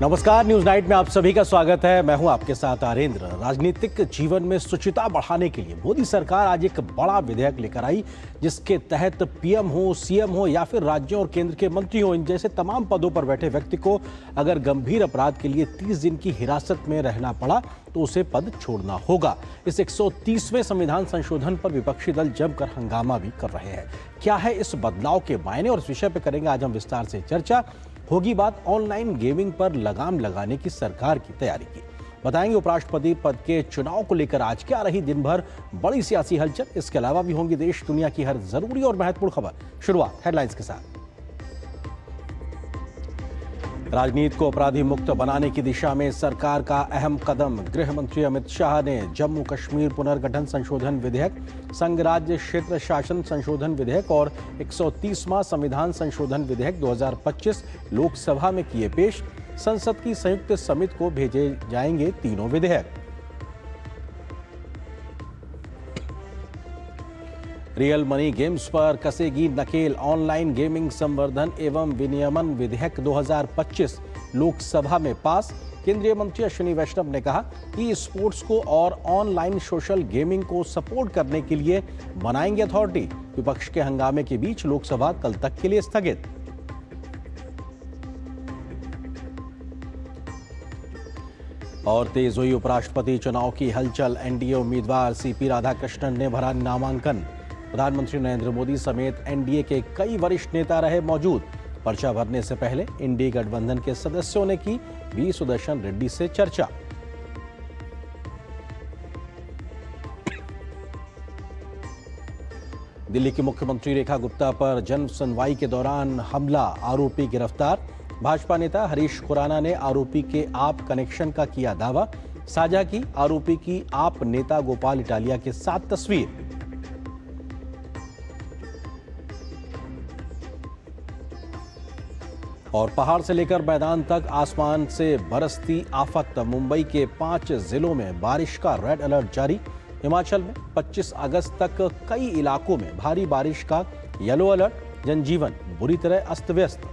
नमस्कार, news night में आप सभी का स्वागत है। मैं हूं आपके साथ आरेंद्र। राजनीतिक जीवन में शुचिता बढ़ाने के लिए मोदी सरकार आज एक बड़ा विधेयक लेकर आई, जिसके तहत पीएम हो, सीएम हो या फिर राज्यों और केंद्र के मंत्री हो, इन जैसे तमाम पदों पर बैठे व्यक्ति को अगर गंभीर अपराध के लिए 30 दिन की हिरासत में रहना पड़ा तो उसे पद छोड़ना होगा। इस 130वें संविधान संशोधन पर विपक्षी दल जमकर हंगामा भी कर रहे हैं। क्या है इस बदलाव के मायने, और इस विषय पर करेंगे आज हम विस्तार से चर्चा। होगी बात ऑनलाइन गेमिंग पर लगाम लगाने की सरकार की तैयारी की। बताएंगे उपराष्ट्रपति पद के चुनाव को लेकर आज क्या रही दिन भर बड़ी सियासी हलचल। इसके अलावा भी होंगी देश दुनिया की हर जरूरी और महत्वपूर्ण खबर। शुरुआत हेडलाइंस के साथ। राजनीति को अपराधी मुक्त बनाने की दिशा में सरकार का अहम कदम। गृह मंत्री अमित शाह ने जम्मू कश्मीर पुनर्गठन संशोधन विधेयक, संघ राज्य क्षेत्र शासन संशोधन विधेयक और 130वां संविधान संशोधन विधेयक 2025 लोकसभा में किए पेश। संसद की संयुक्त समिति को भेजे जाएंगे तीनों विधेयक। रियल मनी गेम्स पर कसेगी नकेल। ऑनलाइन गेमिंग संवर्धन एवं विनियमन विधेयक 2025 लोकसभा में पास। केंद्रीय मंत्री अश्विनी वैष्णव ने कहा कि स्पोर्ट्स को और ऑनलाइन सोशल गेमिंग को सपोर्ट करने के लिए बनाएंगे अथॉरिटी। विपक्ष के हंगामे के बीच लोकसभा कल तक के लिए स्थगित। और तेज हुई उपराष्ट्रपति चुनाव की हलचल। एनडीए उम्मीदवार सीपी राधाकृष्णन ने भरा नामांकन। प्रधानमंत्री नरेंद्र मोदी समेत एनडीए के कई वरिष्ठ नेता रहे मौजूद। पर्चा भरने से पहले इंडी गठबंधन के सदस्यों ने की वी सुदर्शन रेड्डी से चर्चा। दिल्ली की मुख्यमंत्री रेखा गुप्ता पर जन सुनवाई के दौरान हमला, आरोपी गिरफ्तार। भाजपा नेता हरीश खुराना ने आरोपी के आप कनेक्शन का किया दावा। साझा की आरोपी की आप नेता गोपाल इटालिया के साथ तस्वीर। और पहाड़ से लेकर मैदान तक आसमान से बरसती आफत। मुंबई के 5 जिलों में बारिश का रेड अलर्ट जारी। हिमाचल में 25 अगस्त तक कई इलाकों में भारी बारिश का येलो अलर्ट। जनजीवन बुरी तरह अस्त व्यस्त।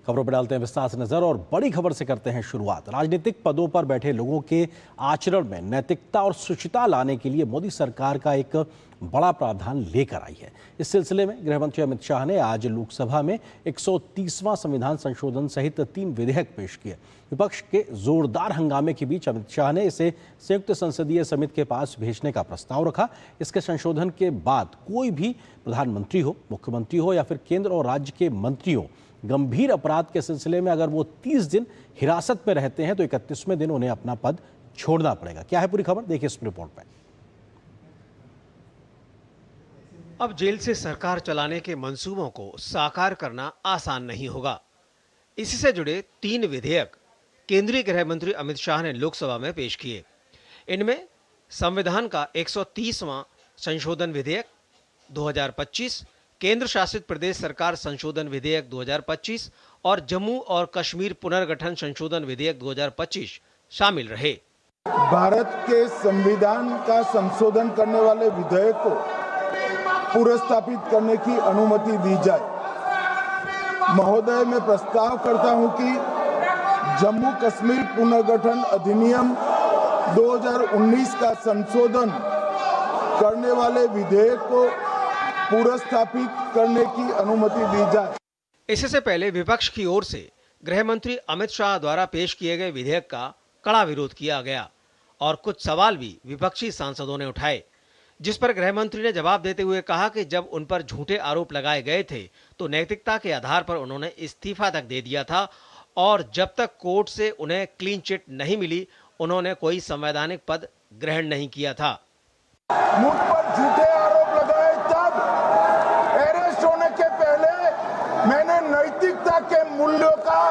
खबरों पर डालते हैं विस्तार से नजर और बड़ी खबर से करते हैं शुरुआत। राजनीतिक पदों पर बैठे लोगों के आचरण में नैतिकता और शुचिता लाने के लिए मोदी सरकार का एक बड़ा प्रावधान लेकर आई है। इस सिलसिले में गृह मंत्री अमित शाह ने आज लोकसभा में 130वां संविधान संशोधन सहित 3 विधेयक पेश किए। विपक्ष के जोरदार हंगामे के बीच अमित शाह ने इसे संयुक्त संसदीय समिति के पास भेजने का प्रस्ताव रखा। इसके संशोधन के बाद कोई भी प्रधानमंत्री हो, मुख्यमंत्री हो या फिर केंद्र और राज्य के मंत्री हो, गंभीर अपराध के सिलसिले में अगर वो 30 दिन हिरासत में रहते हैं तो 31वें दिन उन्हें अपना पद छोड़ना पड़ेगा। क्या है पूरी खबर, देखिए इस रिपोर्ट में। अब जेल से सरकार चलाने के मंसूबों को साकार करना आसान नहीं होगा। इसी से जुड़े 3 विधेयक केंद्रीय गृह मंत्री अमित शाह ने लोकसभा में पेश किए। इनमें संविधान का 130वां संशोधन विधेयक 2025, केंद्र शासित प्रदेश सरकार संशोधन विधेयक 2025 और जम्मू और कश्मीर पुनर्गठन संशोधन विधेयक 2025 शामिल रहे। भारत के संविधान का संशोधन करने वाले विधेयक को पुनर्स्थापित करने की अनुमति दी जाए। महोदय, मैं प्रस्ताव करता हूं कि जम्मू कश्मीर पुनर्गठन अधिनियम 2019 का संशोधन करने वाले विधेयक को पुनर्स्थापित करने की अनुमति दी जाए। इससे पहले विपक्ष की ओर से गृह मंत्री अमित शाह द्वारा पेश किए गए विधेयक का कड़ा विरोध किया गया और कुछ सवाल भी विपक्षी सांसदों ने उठाए, जिस पर गृह मंत्री ने जवाब देते हुए कहा कि जब उन पर झूठे आरोप लगाए गए थे तो नैतिकता के आधार पर उन्होंने इस्तीफा तक दे दिया था और जब तक कोर्ट से उन्हें क्लीन चिट नहीं मिली उन्होंने कोई संवैधानिक पद ग्रहण नहीं किया था। मुझ पर झूठे आरोप लगाए तब अरेस्ट होने के पहले मैंने नैतिकता के मूल्यों का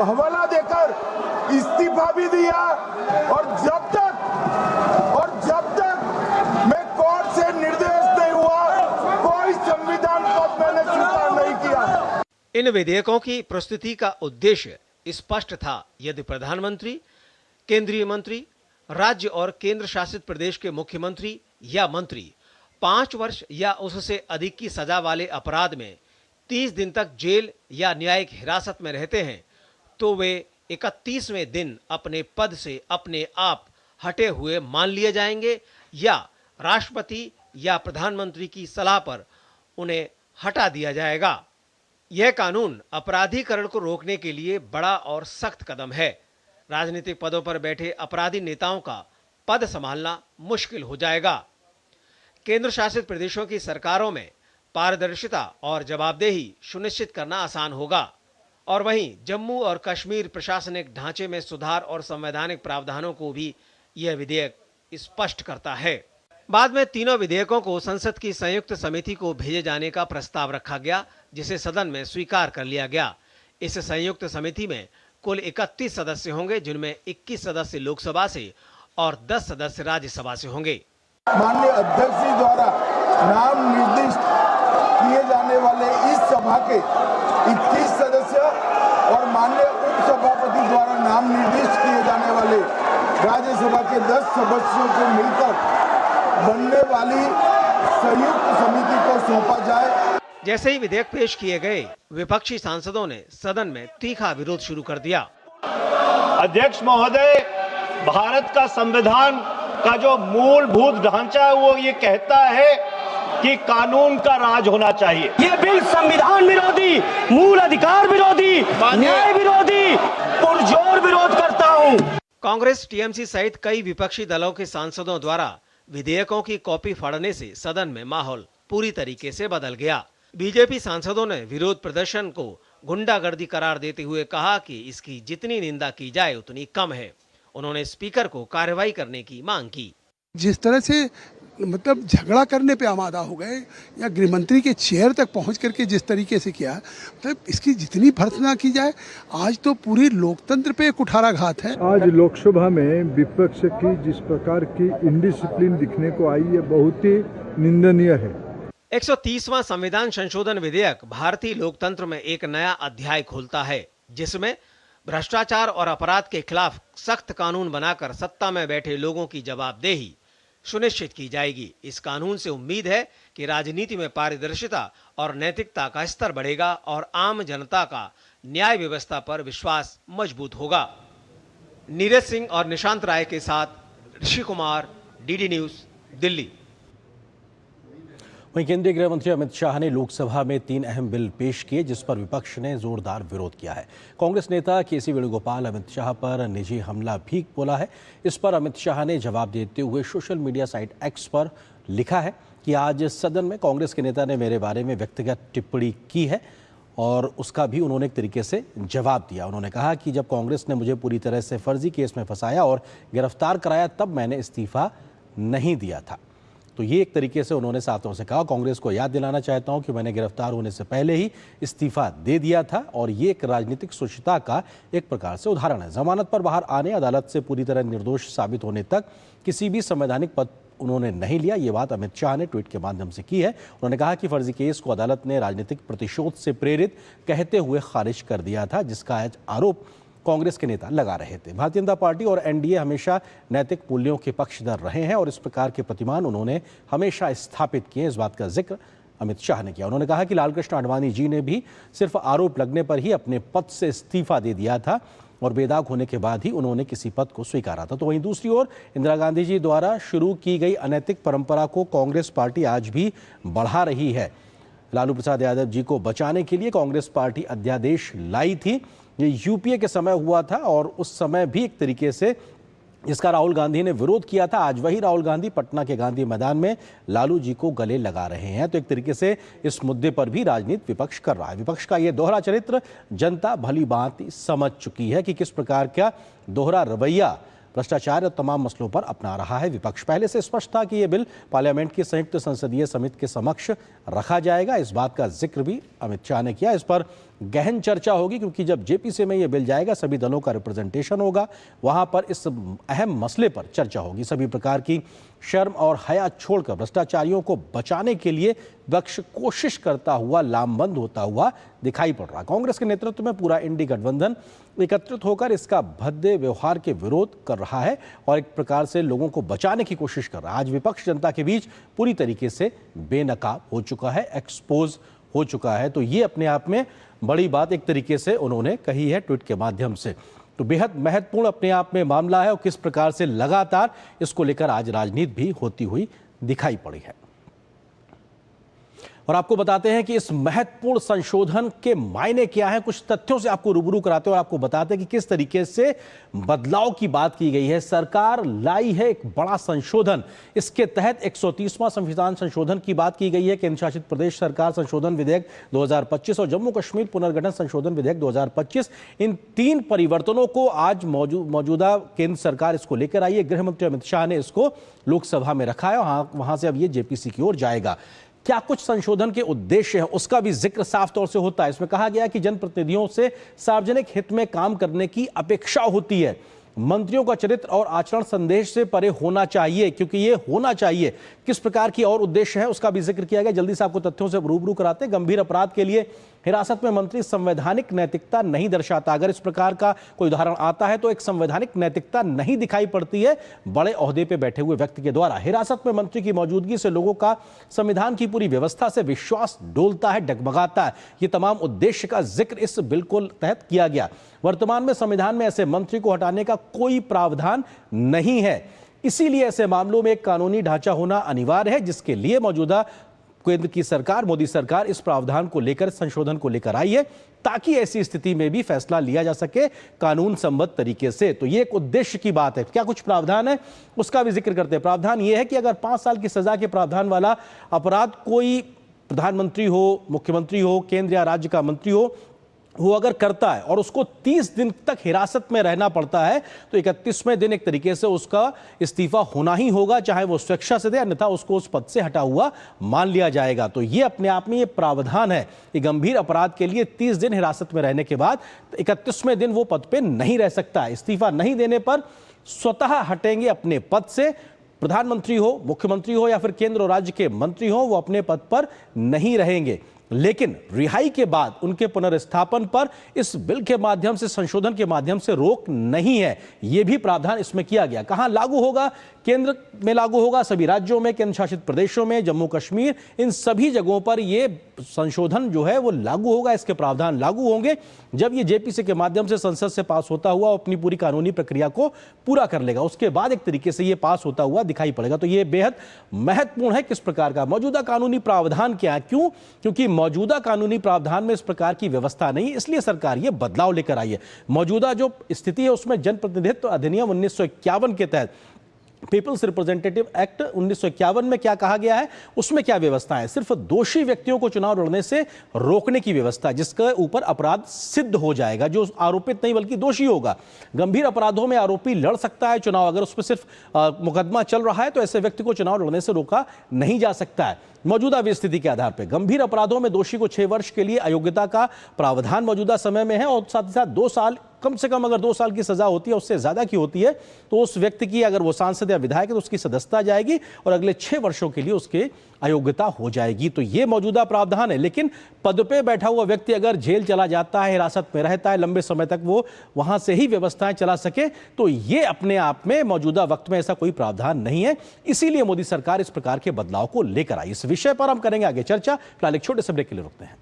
हवाला देकर इस्तीफा भी दिया और जब तक मैं कोर्ट से निर्देश नहीं हुआ कोई संविधान पद मैंने स्वीकार नहीं किया। इन विधेयकों की प्रस्तुति का उद्देश्य स्पष्ट था। यदि प्रधानमंत्री, केंद्रीय मंत्री, राज्य और केंद्र शासित प्रदेश के मुख्यमंत्री या मंत्री 5 वर्ष या उससे अधिक की सजा वाले अपराध में 30 दिन तक जेल या न्यायिक हिरासत में रहते हैं तो वे 31वें दिन अपने पद से अपने आप हटे हुए मान लिए जाएंगे या राष्ट्रपति या प्रधानमंत्री की सलाह पर उन्हें हटा दिया जाएगा। यह कानून अपराधीकरण को रोकने के लिए बड़ा और सख्त कदम है। राजनीतिक पदों पर बैठे अपराधी नेताओं का पद संभालना मुश्किल हो जाएगा। केंद्र शासित प्रदेशों की सरकारों में पारदर्शिता और जवाबदेही सुनिश्चित करना आसान होगा और वहीं जम्मू और कश्मीर प्रशासनिक ढांचे में सुधार और संवैधानिक प्रावधानों को भी यह विधेयक स्पष्ट करता है। बाद में तीनों विधेयकों को संसद की संयुक्त समिति को भेजे जाने का प्रस्ताव रखा गया, जिसे सदन में स्वीकार कर लिया गया। इस संयुक्त समिति में कुल 31 सदस्य होंगे, जिनमें 21 सदस्य लोकसभा से और 10 सदस्य राज्यसभा से होंगे। माननीय अध्यक्ष जी द्वारा नाम निर्दिष्ट किए जाने वाले इस सभा के 21 सदस्य और माननीय उपसभापति द्वारा नाम निर्दिष्ट किए जाने वाले राज्यसभा के 10 सदस्यों को मिलकर बनने वाली संयुक्त समिति को सौंपा जाए। जैसे ही विधेयक पेश किए गए, विपक्षी सांसदों ने सदन में तीखा विरोध शुरू कर दिया। अध्यक्ष महोदय, भारत का संविधान का जो मूलभूत ढांचा है वो ये कहता है कि कानून का राज होना चाहिए। ये बिल संविधान विरोधी, मूल अधिकार विरोधी, न्याय विरोधी, पुरजोर विरोध करता हूँ। कांग्रेस, टीएमसी सहित कई विपक्षी दलों के सांसदों द्वारा विधेयकों की कॉपी फाड़ने से सदन में माहौल पूरी तरीके से बदल गया। बीजेपी सांसदों ने विरोध प्रदर्शन को गुंडागर्दी करार देते हुए कहा कि इसकी जितनी निंदा की जाए उतनी कम है। उन्होंने स्पीकर को कार्रवाई करने की मांग की। जिस तरह से मतलब झगड़ा करने पे आमादा हो गए या गृहमंत्री के चेयर तक पहुंच करके जिस तरीके से किया, मतलब इसकी जितनी भर्त्सना की जाए, आज तो पूरी लोकतंत्र पे कुठाराघात है। आज लोकसभा में विपक्ष की जिस प्रकार की इंडिसिप्लिन दिखने को आई, ये बहुत ही निंदनीय है। 130वां संविधान संशोधन विधेयक भारतीय लोकतंत्र में एक नया अध्याय खोलता है, जिसमें भ्रष्टाचार और अपराध के खिलाफ सख्त कानून बनाकर सत्ता में बैठे लोगों की जवाबदेही सुनिश्चित की जाएगी। इस कानून से उम्मीद है कि राजनीति में पारदर्शिता और नैतिकता का स्तर बढ़ेगा और आम जनता का न्याय व्यवस्था पर विश्वास मजबूत होगा। नीरज सिंह और निशांत राय के साथ ऋषि कुमार, डीडी न्यूज, दिल्ली। वहीं केंद्रीय गृह मंत्री अमित शाह ने लोकसभा में 3 अहम बिल पेश किए, जिस पर विपक्ष ने जोरदार विरोध किया है। कांग्रेस नेता केसी वेणुगोपाल अमित शाह पर निजी हमला भी बोला है। इस पर अमित शाह ने जवाब देते हुए सोशल मीडिया साइट एक्स पर लिखा है कि आज सदन में कांग्रेस के नेता ने मेरे बारे में व्यक्तिगत टिप्पणी की है और उसका भी उन्होंने एक तरीके से जवाब दिया। उन्होंने कहा कि जब कांग्रेस ने मुझे पूरी तरह से फर्जी केस में फंसाया और गिरफ्तार कराया, तब मैंने इस्तीफा नहीं दिया था। तो ये एक तरीके से उन्होंने साफ तौर से कहा, कांग्रेस को याद दिलाना चाहता हूं कि मैंने गिरफ्तार होने से पहले ही इस्तीफा दे दिया था और ये एक राजनीतिक शुचिता का एक प्रकार से उदाहरण है। जमानत पर बाहर आने, अदालत से पूरी तरह निर्दोष साबित होने तक किसी भी संवैधानिक पद उन्होंने नहीं लिया। ये बात अमित शाह ने ट्वीट के माध्यम से की है। उन्होंने कहा कि फर्जी केस को अदालत ने राजनीतिक प्रतिशोध से प्रेरित कहते हुए खारिज कर दिया था, जिसका आरोप कांग्रेस के नेता लगा रहे थे। भारतीय जनता पार्टी और एनडीए हमेशा नैतिक मूल्यों के पक्षधर रहे हैं और इस प्रकार के प्रतिमान उन्होंने हमेशा स्थापित किए। इस बात का जिक्र अमित शाह ने किया। उन्होंने कहा कि लालकृष्ण आडवाणी जी ने भी सिर्फ आरोप लगने पर ही अपने पद से इस्तीफा दे दिया था और बेदाग होने के बाद ही उन्होंने किसी पद को स्वीकारा था। तो वहीं दूसरी ओर इंदिरा गांधी जी द्वारा शुरू की गई अनैतिक परंपरा को कांग्रेस पार्टी आज भी बढ़ा रही है। लालू प्रसाद यादव जी को बचाने के लिए कांग्रेस पार्टी अध्यादेश लाई थी। ये यूपीए के समय हुआ था और उस समय भी एक तरीके से इसका राहुल गांधी ने विरोध किया था। आज वही राहुल गांधी पटना के गांधी मैदान में लालू जी को गले लगा रहे हैं। तो एक तरीके से इस मुद्दे पर भी राजनीति विपक्ष कर रहा है। विपक्ष का ये दोहरा चरित्र जनता भली भांति समझ चुकी है कि किस प्रकार का दोहरा रवैया भ्रष्टाचार और तमाम मसलों पर अपना रहा है विपक्ष। पहले से स्पष्ट था कि यह बिल पार्लियामेंट की संयुक्त संसदीय समिति के समक्ष रखा जाएगा। इस बात का जिक्र भी अमित शाह ने किया। इस पर गहन चर्चा होगी, क्योंकि जब जेपीसी में यह बिल जाएगा, सभी दलों का रिप्रेजेंटेशन होगा, वहां पर इस अहम मसले पर चर्चा होगी। सभी प्रकार की शर्म और हया छोड़कर भ्रष्टाचारियों को बचाने के लिए विपक्ष कोशिश करता हुआ लामबंद होता हुआ दिखाई पड़ रहा। कांग्रेस के नेतृत्व में पूरा इंडी गठबंधन एकत्रित होकर इसका भद्दे व्यवहार के विरोध कर रहा है और एक प्रकार से लोगों को बचाने की कोशिश कर रहा है। आज विपक्ष जनता के बीच पूरी तरीके से बेनकाब हो चुका है, एक्सपोज हो चुका है। तो ये अपने आप में बड़ी बात एक तरीके से उन्होंने कही है ट्वीट के माध्यम से। तो बेहद महत्वपूर्ण अपने आप में मामला है और किस प्रकार से लगातार इसको लेकर आज राजनीति भी होती हुई दिखाई पड़ी है। और आपको बताते हैं कि इस महत्वपूर्ण संशोधन के मायने क्या हैं, कुछ तथ्यों से आपको रूबरू कराते हैं और आपको बताते हैं कि किस तरीके से बदलाव की बात की गई है। सरकार लाई है एक बड़ा संशोधन। इसके तहत 130वां संविधान संशोधन की बात की गई है। केंद्र शासित प्रदेश सरकार संशोधन विधेयक 2025 और जम्मू कश्मीर पुनर्गठन संशोधन विधेयक 2025, इन 3 परिवर्तनों को आज मौजूदा केंद्र सरकार इसको लेकर आई है। गृह मंत्री अमित शाह ने इसको लोकसभा में रखा है और वहां से अब ये जेपीसी की ओर जाएगा। क्या कुछ संशोधन के उद्देश्य हैं उसका भी जिक्र साफ तौर से होता है। इसमें कहा गया है कि जनप्रतिनिधियों से सार्वजनिक हित में काम करने की अपेक्षा होती है। मंत्रियों का चरित्र और आचरण संदेश से परे होना चाहिए, क्योंकि ये होना चाहिए। किस प्रकार की और उद्देश्य है उसका भी जिक्र किया गया। जल्दी से आपको तथ्यों से रूबरू कराते हैं। गंभीर अपराध के लिए हिरासत में मंत्री संवैधानिक नैतिकता नहीं दर्शाता। अगर इस प्रकार का कोई उदाहरण आता है तो एक संवैधानिक नैतिकता नहीं दिखाई पड़ती है बड़े ओहदे पे बैठे हुए व्यक्ति के द्वारा। हिरासत में मंत्री की मौजूदगी से लोगों का संविधान की पूरी व्यवस्था से विश्वास डोलता है, डगमगाता है। ये तमाम उद्देश्य का जिक्र इस बिल को तहत किया गया। वर्तमान में संविधान में ऐसे मंत्री को हटाने का कोई प्रावधान नहीं है, इसीलिए ऐसे मामलों में एक कानूनी ढांचा होना अनिवार्य है, जिसके लिए मौजूदा केंद्र की सरकार, मोदी सरकार इस प्रावधान को लेकर, संशोधन को लेकर आई है, ताकि ऐसी स्थिति में भी फैसला लिया जा सके कानून सम्मत तरीके से। तो ये एक उद्देश्य की बात है। क्या कुछ प्रावधान है उसका भी जिक्र करते हैं। प्रावधान ये है कि अगर 5 साल की सजा के प्रावधान वाला अपराध कोई प्रधानमंत्री हो, मुख्यमंत्री हो, केंद्र या राज्य का मंत्री हो, वो अगर करता है और उसको 30 दिन तक हिरासत में रहना पड़ता है, तो 31वें दिन एक तरीके से उसका इस्तीफा होना ही होगा, चाहे वो स्वेच्छा से दे, अन्यथा उसको उस पद से हटा हुआ मान लिया जाएगा। तो ये अपने आप में ये प्रावधान है कि गंभीर अपराध के लिए 30 दिन हिरासत में रहने के बाद 31वें दिन वो पद पे नहीं रह सकता। इस्तीफा नहीं देने पर स्वतः हटेंगे अपने पद से। प्रधानमंत्री हो, मुख्यमंत्री हो या फिर केंद्र और राज्य के मंत्री हो, वो अपने पद पर नहीं रहेंगे। लेकिन रिहाई के बाद उनके पुनर्स्थापन पर इस बिल के माध्यम से, संशोधन के माध्यम से रोक नहीं है। यह भी प्रावधान इसमें किया गया। कहां लागू होगा? केंद्र में लागू होगा, सभी राज्यों में, केंद्र शासित प्रदेशों में, जम्मू कश्मीर, इन सभी जगहों पर यह संशोधन जो है वो लागू होगा। इसके प्रावधान लागू होंगे जब ये जेपीसी के माध्यम से संसद से पास होता हुआ अपनी पूरी कानूनी प्रक्रिया को पूरा कर लेगा। उसके बाद एक तरीके से ये पास होता हुआ दिखाई पड़ेगा। तो ये बेहद महत्वपूर्ण है किस प्रकार का मौजूदा कानूनी प्रावधान क्या है। क्यों? क्योंकि मौजूदा कानूनी प्रावधान में इस प्रकार की व्यवस्था नहीं, इसलिए सरकार ये बदलाव लेकर आई है। मौजूदा जो स्थिति है उसमें जनप्रतिनिधित्व अधिनियम 1951 के तहत, पीपल्स रिप्रेजेंटेटिव एक्ट 1951 में क्या कहा गया है, उसमें क्या व्यवस्था है? सिर्फ दोषी व्यक्तियों को चुनाव लड़ने से रोकने की व्यवस्था, जिसके ऊपर अपराध सिद्ध हो जाएगा, जो आरोपित नहीं बल्कि दोषी होगा। गंभीर अपराधों में आरोपी लड़ सकता है चुनाव। अगर उस पर सिर्फ मुकदमा चल रहा है तो ऐसे व्यक्ति को चुनाव लड़ने से रोका नहीं जा सकता है। मौजूदा स्थिति के आधार पर गंभीर अपराधों में दोषी को 6 वर्ष के लिए अयोग्यता का प्रावधान मौजूदा समय में है और साथ ही साथ 2 साल, कम से कम अगर 2 साल की सजा होती है, उससे ज्यादा की होती है, तो उस व्यक्ति की, अगर वो सांसद या विधायक है तो उसकी सदस्यता जाएगी और अगले 6 वर्षों के लिए उसके अयोग्यता हो जाएगी। तो ये मौजूदा प्रावधान है। लेकिन पद पे बैठा हुआ व्यक्ति अगर जेल चला जाता है, हिरासत में रहता है, लंबे समय तक वो वहां से ही व्यवस्थाएं चला सके, तो ये अपने आप में मौजूदा वक्त में ऐसा कोई प्रावधान नहीं है। इसीलिए मोदी सरकार इस प्रकार के बदलाव को लेकर आई। इस विषय पर हम करेंगे आगे चर्चा। फिलहाल एक छोटे से ब्रेक के लिए रुकते हैं।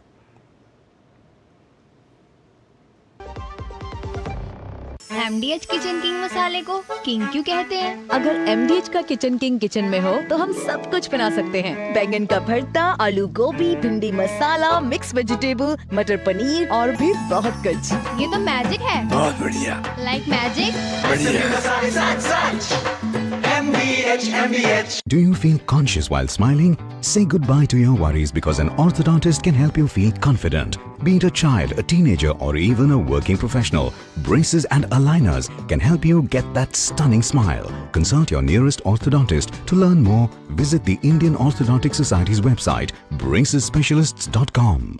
MDH किचन किंग मसाले को किंग क्यों कहते हैं? अगर MDH का किचन किंग किचन में हो तो हम सब कुछ बना सकते हैं। बैंगन का भरता, आलू गोभी, भिंडी मसाला, मिक्स वेजिटेबल, मटर पनीर और भी बहुत कुछ। ये तो मैजिक है। बहुत बढ़िया। Like magic. MDH. Do you feel conscious while smiling? Say goodbye to your worries because an orthodontist can help you feel confident. Be it a child, a teenager or even a working professional, braces and aligners can help you get that stunning smile. Consult your nearest orthodontist. To learn more, visit the Indian Orthodontic Society's website, bracesspecialists.com.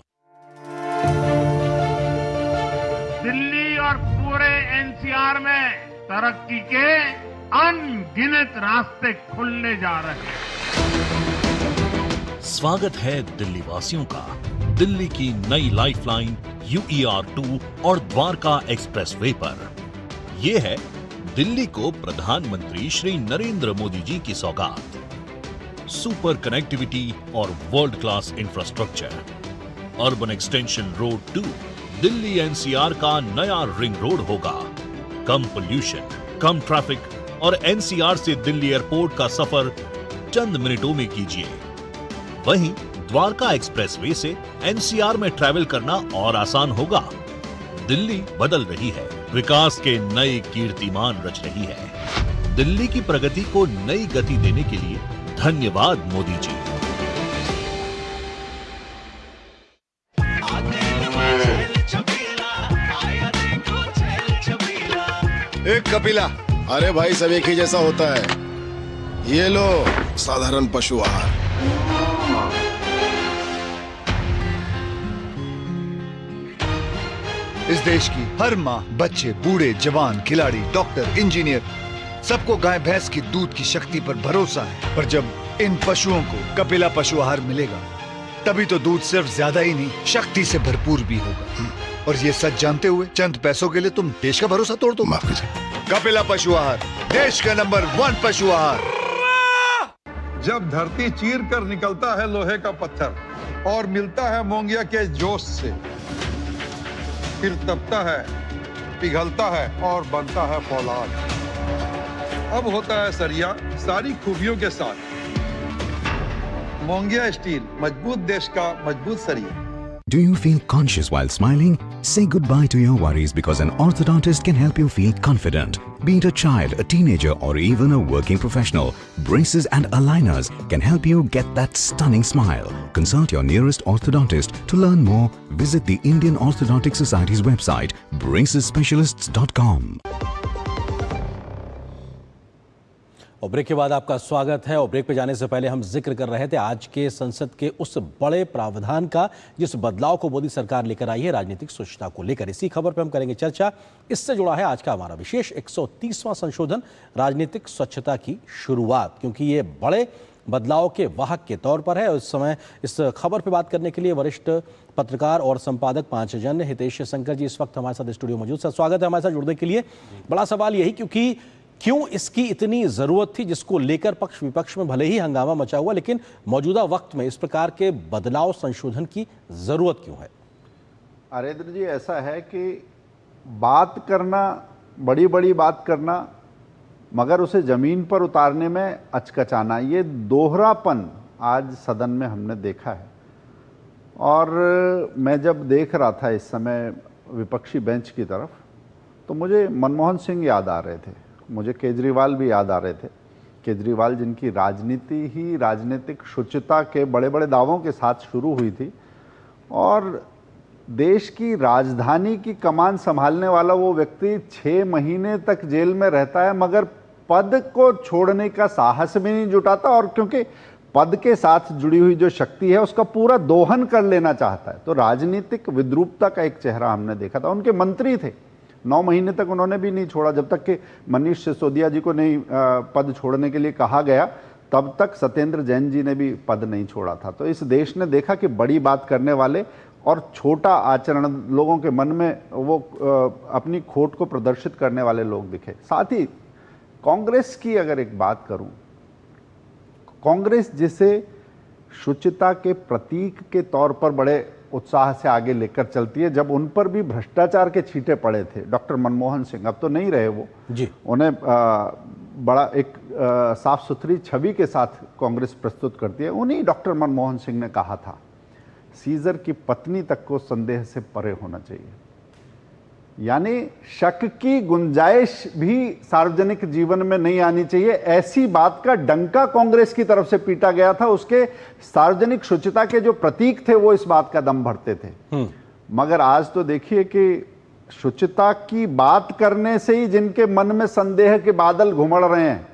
Delhi और पूरे NCR में तरक्की के अनगिनत रास्ते खुलने जा रहे हैं। स्वागत है दिल्ली वासियों का दिल्ली की नई लाइफलाइन UER2 और द्वारका एक्सप्रेसवे पर। ये है दिल्ली को प्रधानमंत्री श्री नरेंद्र मोदी जी की सौगात। सुपर कनेक्टिविटी और world class infrastructure. Urban extension road 2 Delhi NCR का नया रिंग रोड होगा। कम पोल्यूशन, कम ट्रैफिक और NCR से दिल्ली एयरपोर्ट का सफर चंद मिनटों में कीजिए। वहीं द्वारका एक्सप्रेसवे से NCR में ट्रैवल करना और आसान होगा। दिल्ली बदल रही है, विकास के नए कीर्तिमान रच रही है। दिल्ली की प्रगति को नई गति देने के लिए धन्यवाद मोदी जी। एक कपिला। अरे भाई सब एक ही जैसा होता है। ये लो साधारण पशु आहार। इस देश की हर माँ, बच्चे, बूढ़े, जवान, खिलाड़ी, डॉक्टर, इंजीनियर सबको गाय भैंस की दूध की शक्ति पर भरोसा है। पर जब इन पशुओं को कपिला पशु आहार मिलेगा तभी तो दूध सिर्फ ज्यादा ही नहीं, शक्ति से भरपूर भी होगा। और ये सच जानते हुए चंद पैसों के लिए तुम देश का भरोसा तोड़ दो। माफ कीजिए। कपिला पशु आहार, देश का नंबर 1 पशु आहार। जब धरती चीर कर निकलता है लोहे का पत्थर और मिलता है मोंगिया के जोश से, फिर तपता है, पिघलता है और बनता है फौलाद। अब होता है सरिया सारी खूबियों के साथ। मोंगिया स्टील, मजबूत देश का मजबूत सरिया। Do you feel conscious while smiling? Say goodbye to your worries because an orthodontist can help you feel confident. Be it a child, a teenager, or even a working professional, braces and aligners can help you get that stunning smile. Consult your nearest orthodontist. To learn more, visit the Indian Orthodontic Society's website, bracesspecialists.com. और break के बाद आपका स्वागत है। और break पे जाने से पहले हम जिक्र कर रहे थे आज के संसद के उस बड़े प्रावधान का जिस बदलाव को मोदी सरकार लेकर आई है राजनीतिक स्वच्छता को लेकर। इसी खबर पे हम करेंगे चर्चा। इससे जुड़ा है आज का हमारा विशेष 130वां संशोधन, राजनीतिक स्वच्छता की शुरुआत, क्योंकि ये बड़े बदलाव के वाहक के तौर पर है। और इस समय इस खबर पे बात करने के लिए वरिष्ठ पत्रकार और संपादक पांचजन्य हितेश शंकर जी इस वक्त हमारे साथ स्टूडियो मौजूद। सर स्वागत है हमारे साथ जुड़ने के लिए। बड़ा सवाल यही क्योंकि क्यों इसकी इतनी जरूरत थी, जिसको लेकर पक्ष विपक्ष में भले ही हंगामा मचा हुआ, लेकिन मौजूदा वक्त में इस प्रकार के बदलाव संशोधन की जरूरत क्यों है? अरेंद्र जी, ऐसा है कि बात करना, बड़ी बड़ी बात करना, मगर उसे जमीन पर उतारने में अचकचाना, ये दोहरापन आज सदन में हमने देखा है। और मैं जब देख रहा था इस समय विपक्षी बेंच की तरफ, तो मुझे मनमोहन सिंह याद आ रहे थे, मुझे केजरीवाल भी याद आ रहे थे। केजरीवाल जिनकी राजनीति ही राजनीतिक शुचिता के बड़े बड़े दावों के साथ शुरू हुई थी, और देश की राजधानी की कमान संभालने वाला वो व्यक्ति 6 महीने तक जेल में रहता है, मगर पद को छोड़ने का साहस भी नहीं जुटाता। और क्योंकि पद के साथ जुड़ी हुई जो शक्ति है उसका पूरा दोहन कर लेना चाहता है। तो राजनीतिक विद्रूपता का एक चेहरा हमने देखा था। उनके मंत्री थे, 9 महीने तक उन्होंने भी नहीं छोड़ा। जब तक कि मनीष सिसोदिया जी को नहीं पद छोड़ने के लिए कहा गया, तब तक सत्येंद्र जैन जी ने भी पद नहीं छोड़ा था। तो इस देश ने देखा कि बड़ी बात करने वाले और छोटा आचरण लोगों के मन में वो अपनी खोट को प्रदर्शित करने वाले लोग दिखे। साथ ही कांग्रेस की अगर एक बात करूं, कांग्रेस जिसे शुचिता के प्रतीक के तौर पर बड़े उत्साह से आगे लेकर चलती है, जब उन पर भी भ्रष्टाचार के छींटे पड़े थे, डॉक्टर मनमोहन सिंह, अब तो नहीं रहे वो जी, उन्हें बड़ा एक साफ सुथरी छवि के साथ कांग्रेस प्रस्तुत करती है। उन्हीं डॉक्टर मनमोहन सिंह ने कहा था, सीजर की पत्नी तक को संदेह से परे होना चाहिए। यानी शक की गुंजाइश भी सार्वजनिक जीवन में नहीं आनी चाहिए, ऐसी बात का डंका कांग्रेस की तरफ से पीटा गया था। उसके सार्वजनिक शुचिता के जो प्रतीक थे वो इस बात का दम भरते थे। मगर आज तो देखिए कि शुचिता की बात करने से ही जिनके मन में संदेह के बादल घुमड़ रहे हैं,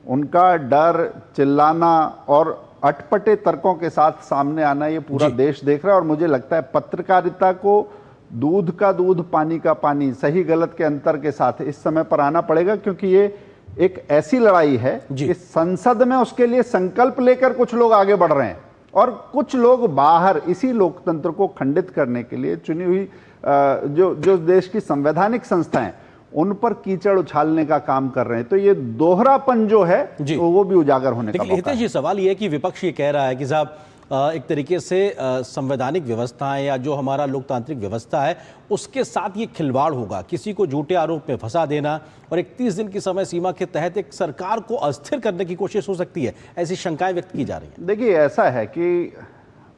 उनका डर, चिल्लाना और अटपटे तर्कों के साथ सामने आना ये पूरा देश देख रहा है। और मुझे लगता है पत्रकारिता को दूध का दूध, पानी का पानी, सही गलत के अंतर के साथ इस समय पर आना पड़ेगा, क्योंकि ये एक ऐसी लड़ाई है कि संसद में उसके लिए संकल्प लेकर कुछ लोग आगे बढ़ रहे हैं और कुछ लोग बाहर इसी लोकतंत्र को खंडित करने के लिए चुनी हुई जो देश की संवैधानिक संस्थाएं उन पर कीचड़ उछालने का काम कर रहे हैं। तो ये दोहरापन जो है वो भी उजागर होने का मौका है। हितेश जी, सवाल ये है कि विपक्ष ये कह रहा है कि साहब एक तरीके से संवैधानिक व्यवस्था या जो हमारा लोकतांत्रिक व्यवस्था है उसके साथ ये खिलवाड़ होगा, किसी को झूठे आरोप में फंसा देना और 31 दिन की समय सीमा के तहत एक सरकार को अस्थिर करने की कोशिश हो सकती है, ऐसी शंकाएं व्यक्त की जा रही हैं। देखिए, ऐसा है कि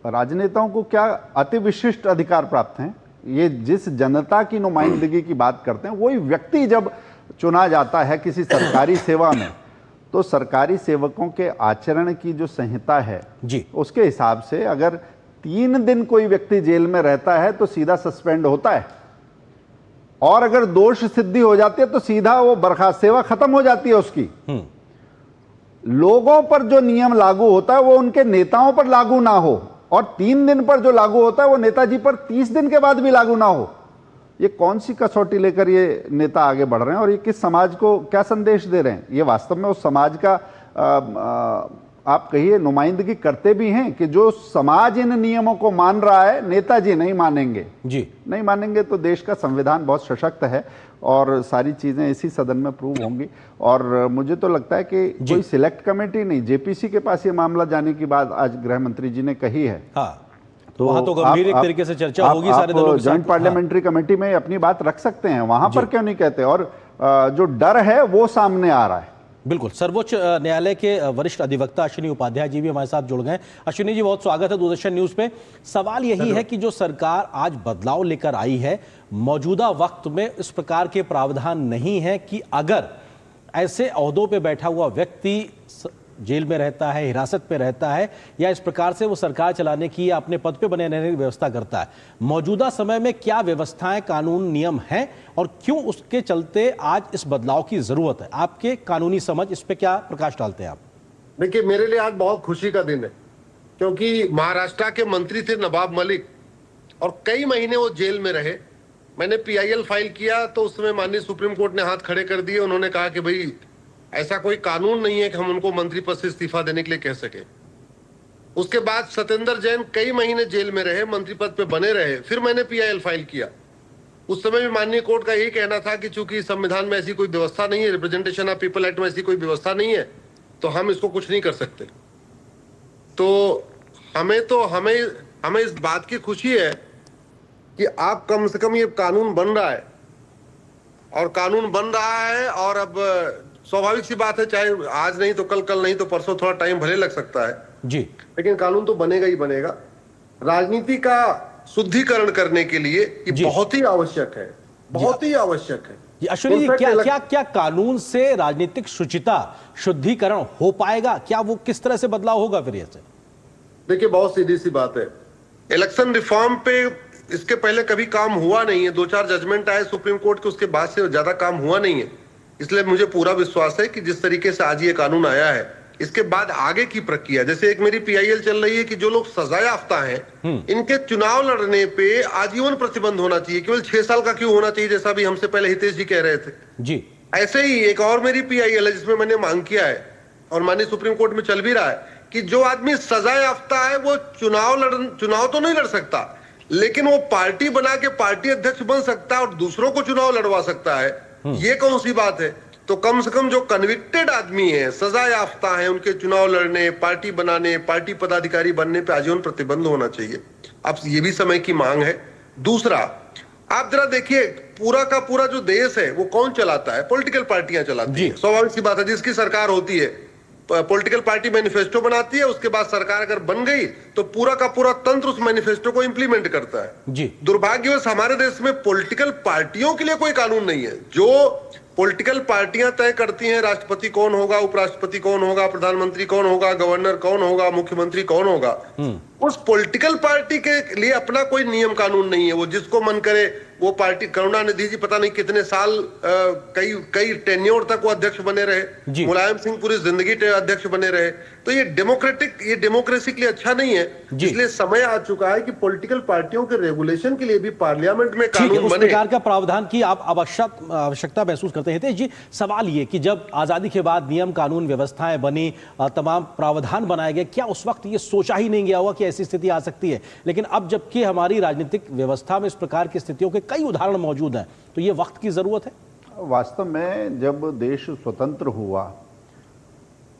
राजनेताओं को क्या अति विशिष्ट अधिकार प्राप्त हैं। ये जिस जनता की नुमाइंदगी की बात करते हैं, वही व्यक्ति जब चुना जाता है किसी सरकारी सेवा में, तो सरकारी सेवकों के आचरण की जो संहिता है जी, उसके हिसाब से अगर 3 दिन कोई व्यक्ति जेल में रहता है तो सीधा सस्पेंड होता है, और अगर दोष सिद्धि हो जाती है तो सीधा वो बर्खास्त, सेवा खत्म हो जाती है उसकी। लोगों पर जो नियम लागू होता है वो उनके नेताओं पर लागू ना हो, और 3 दिन पर जो लागू होता है वो नेताजी पर 30 दिन के बाद भी लागू ना हो। ये कौन सी कसौटी लेकर ये नेता आगे बढ़ रहे हैं, और ये किस समाज को क्या संदेश दे रहे हैं? ये वास्तव में उस समाज का आप कहिए नुमाइंदगी करते भी हैं कि जो समाज इन नियमों को मान रहा है, नेताजी नहीं मानेंगे जी, नहीं मानेंगे तो देश का संविधान बहुत सशक्त है और सारी चीजें इसी सदन में प्रूव होंगी। और मुझे तो लगता है कि कोई सिलेक्ट कमेटी नहीं, जेपीसी के पास ये मामला जाने की बात आज गृह मंत्री जी ने कही है। तो वहां तो गंभीर एक तरीके से चर्चा होगी सारे दलों के साथ। जॉइंट पार्लियामेंट्री कमेटी में अपनी बात रख सकते हैं, वहां पर क्यों नहीं कहते? और जो डर है वो सामने आ रहा है। बिल्कुल। सर्वोच्च न्यायालय के वरिष्ठ अधिवक्ता अश्विनी उपाध्याय जी भी हमारे साथ जुड़ गए। अश्विनी जी, बहुत स्वागत है दूरदर्शन न्यूज पे। सवाल यही है कि जो सरकार आज बदलाव लेकर आई है, मौजूदा वक्त में इस प्रकार के प्रावधान नहीं है कि अगर ऐसे ओहदों पे बैठा हुआ व्यक्ति जेल में रहता है, हिरासत में रहता है, या इस प्रकार से वो सरकार चलाने की या अपने पद पे बने रहने की व्यवस्था करता है, मौजूदा समय में क्या व्यवस्थाएं, कानून, नियम हैं और क्यों उसके चलते आज इस बदलाव की जरूरत है? आपके कानूनी समझ इस पे क्या प्रकाश डालते हैं आप? देखिए, मेरे लिए आज बहुत खुशी का दिन है, क्योंकि महाराष्ट्र के मंत्री थे नवाब मलिक, और कई महीने वो जेल में रहे। मैंने PIL फाइल किया तो उस समय माननीय सुप्रीम कोर्ट ने हाथ खड़े कर दिए। उन्होंने कहा कि भाई ऐसा कोई कानून नहीं है कि हम उनको मंत्री पद से इस्तीफा देने के लिए कह सके। उसके बाद सत्येंद्र जैन कई महीने जेल में रहे, मंत्री पद पे बने रहे। फिर मैंने PIL फाइल किया। उस समय भी माननीय कोर्ट का यही कहना था कि चूंकि संविधान में ऐसी कोई व्यवस्था नहीं है, रिप्रेजेंटेशन ऑफ पीपल एक्ट में ऐसी कोई व्यवस्था नहीं है, तो हम इसको कुछ नहीं कर सकते। तो हमें इस बात की खुशी है कि आप कम से कम ये कानून बन रहा है, और कानून बन रहा है। और अब स्वाभाविक सी बात है, चाहे आज नहीं तो कल नहीं तो परसों, थोड़ा टाइम भले लग सकता है जी, लेकिन कानून तो बनेगा ही बनेगा। राजनीति का शुद्धिकरण करने के लिए ये बहुत ही आवश्यक है, बहुत ही आवश्यक है। अश्विनी जी, क्या कानून से राजनीतिक शुचिता, शुद्धिकरण हो पाएगा? क्या वो किस तरह से बदलाव होगा फिर? ऐसे देखिए, बहुत सीधी सी बात है, इलेक्शन रिफॉर्म पे इसके पहले कभी काम हुआ नहीं है। 2-4 जजमेंट आए सुप्रीम कोर्ट के, उसके बाद से ज्यादा काम हुआ नहीं है। इसलिए मुझे पूरा विश्वास है कि जिस तरीके से आज ये कानून आया है, इसके बाद आगे की प्रक्रिया, जैसे एक मेरी PIL चल रही है कि जो लोग सजा याफ्ता हैं, इनके चुनाव लड़ने पे आजीवन प्रतिबंध होना चाहिए। केवल 6 साल का क्यों होना चाहिए, जैसा भी हमसे पहले हितेश जी कह रहे थे जी। ऐसे ही एक और मेरी PIL है जिसमें मैंने मांग किया है, और माननीय सुप्रीम कोर्ट में चल भी रहा है, कि जो आदमी सजा याफ्ता है वो चुनाव तो नहीं लड़ सकता, लेकिन वो पार्टी बना के पार्टी अध्यक्ष बन सकता है और दूसरों को चुनाव लड़वा सकता है। ये कौन सी बात है? तो कम से कम जो कन्विक्टेड आदमी है, सजा याफ्ता है, उनके चुनाव लड़ने, पार्टी बनाने, पार्टी पदाधिकारी बनने पे आजीवन प्रतिबंध होना चाहिए। अब ये भी समय की मांग है। दूसरा, आप जरा देखिए, पूरा का पूरा जो देश है वो कौन चलाता है? पॉलिटिकल पार्टियां चलाती है। स्वाभाविक सी बात है, जिसकी सरकार होती है, पॉलिटिकल पार्टी मैनिफेस्टो बनाती है, उसके बाद सरकार अगर बन गई तो पूरा का पूरा तंत्र उस मैनिफेस्टो को इंप्लीमेंट करता है जी। दुर्भाग्यवश हमारे देश में पॉलिटिकल पार्टियों के लिए कोई कानून नहीं है। जो पॉलिटिकल पार्टियां तय करती हैं, राष्ट्रपति कौन होगा, उपराष्ट्रपति कौन होगा, प्रधानमंत्री कौन होगा, गवर्नर कौन होगा, मुख्यमंत्री कौन होगा, उस पॉलिटिकल पार्टी के लिए अपना कोई नियम कानून नहीं है। वो जिसको मन करे वो पार्टी, करुणानिधि जी पता नहीं कितने साल कई टेन्योर तक वो अध्यक्ष बने रहे, मुलायम सिंह पूरी जिंदगी अध्यक्ष बने रहे। तो ये डेमोक्रेसी के लिए अच्छा नहीं है। इसलिए समय आ चुका है कि पॉलिटिकल पार्टियों के रेगुलेशन के लिए भी पार्लियामेंट में कानून उस बने। प्रकार का प्रावधान की आप आवश्यकता महसूस करते हैं? जी, सवाल ये कि जब आजादी के बाद नियम कानून व्यवस्थाएं बनी, तमाम प्रावधान बनाए गए, क्या उस वक्त ये सोचा ही नहीं गया हुआ कि ऐसी स्थिति आ सकती है? लेकिन अब जबकि हमारी राजनीतिक व्यवस्था में इस प्रकार की स्थितियों के कई उदाहरण मौजूद हैं, तो ये वक्त की जरूरत है। वास्तव में जब देश स्वतंत्र हुआ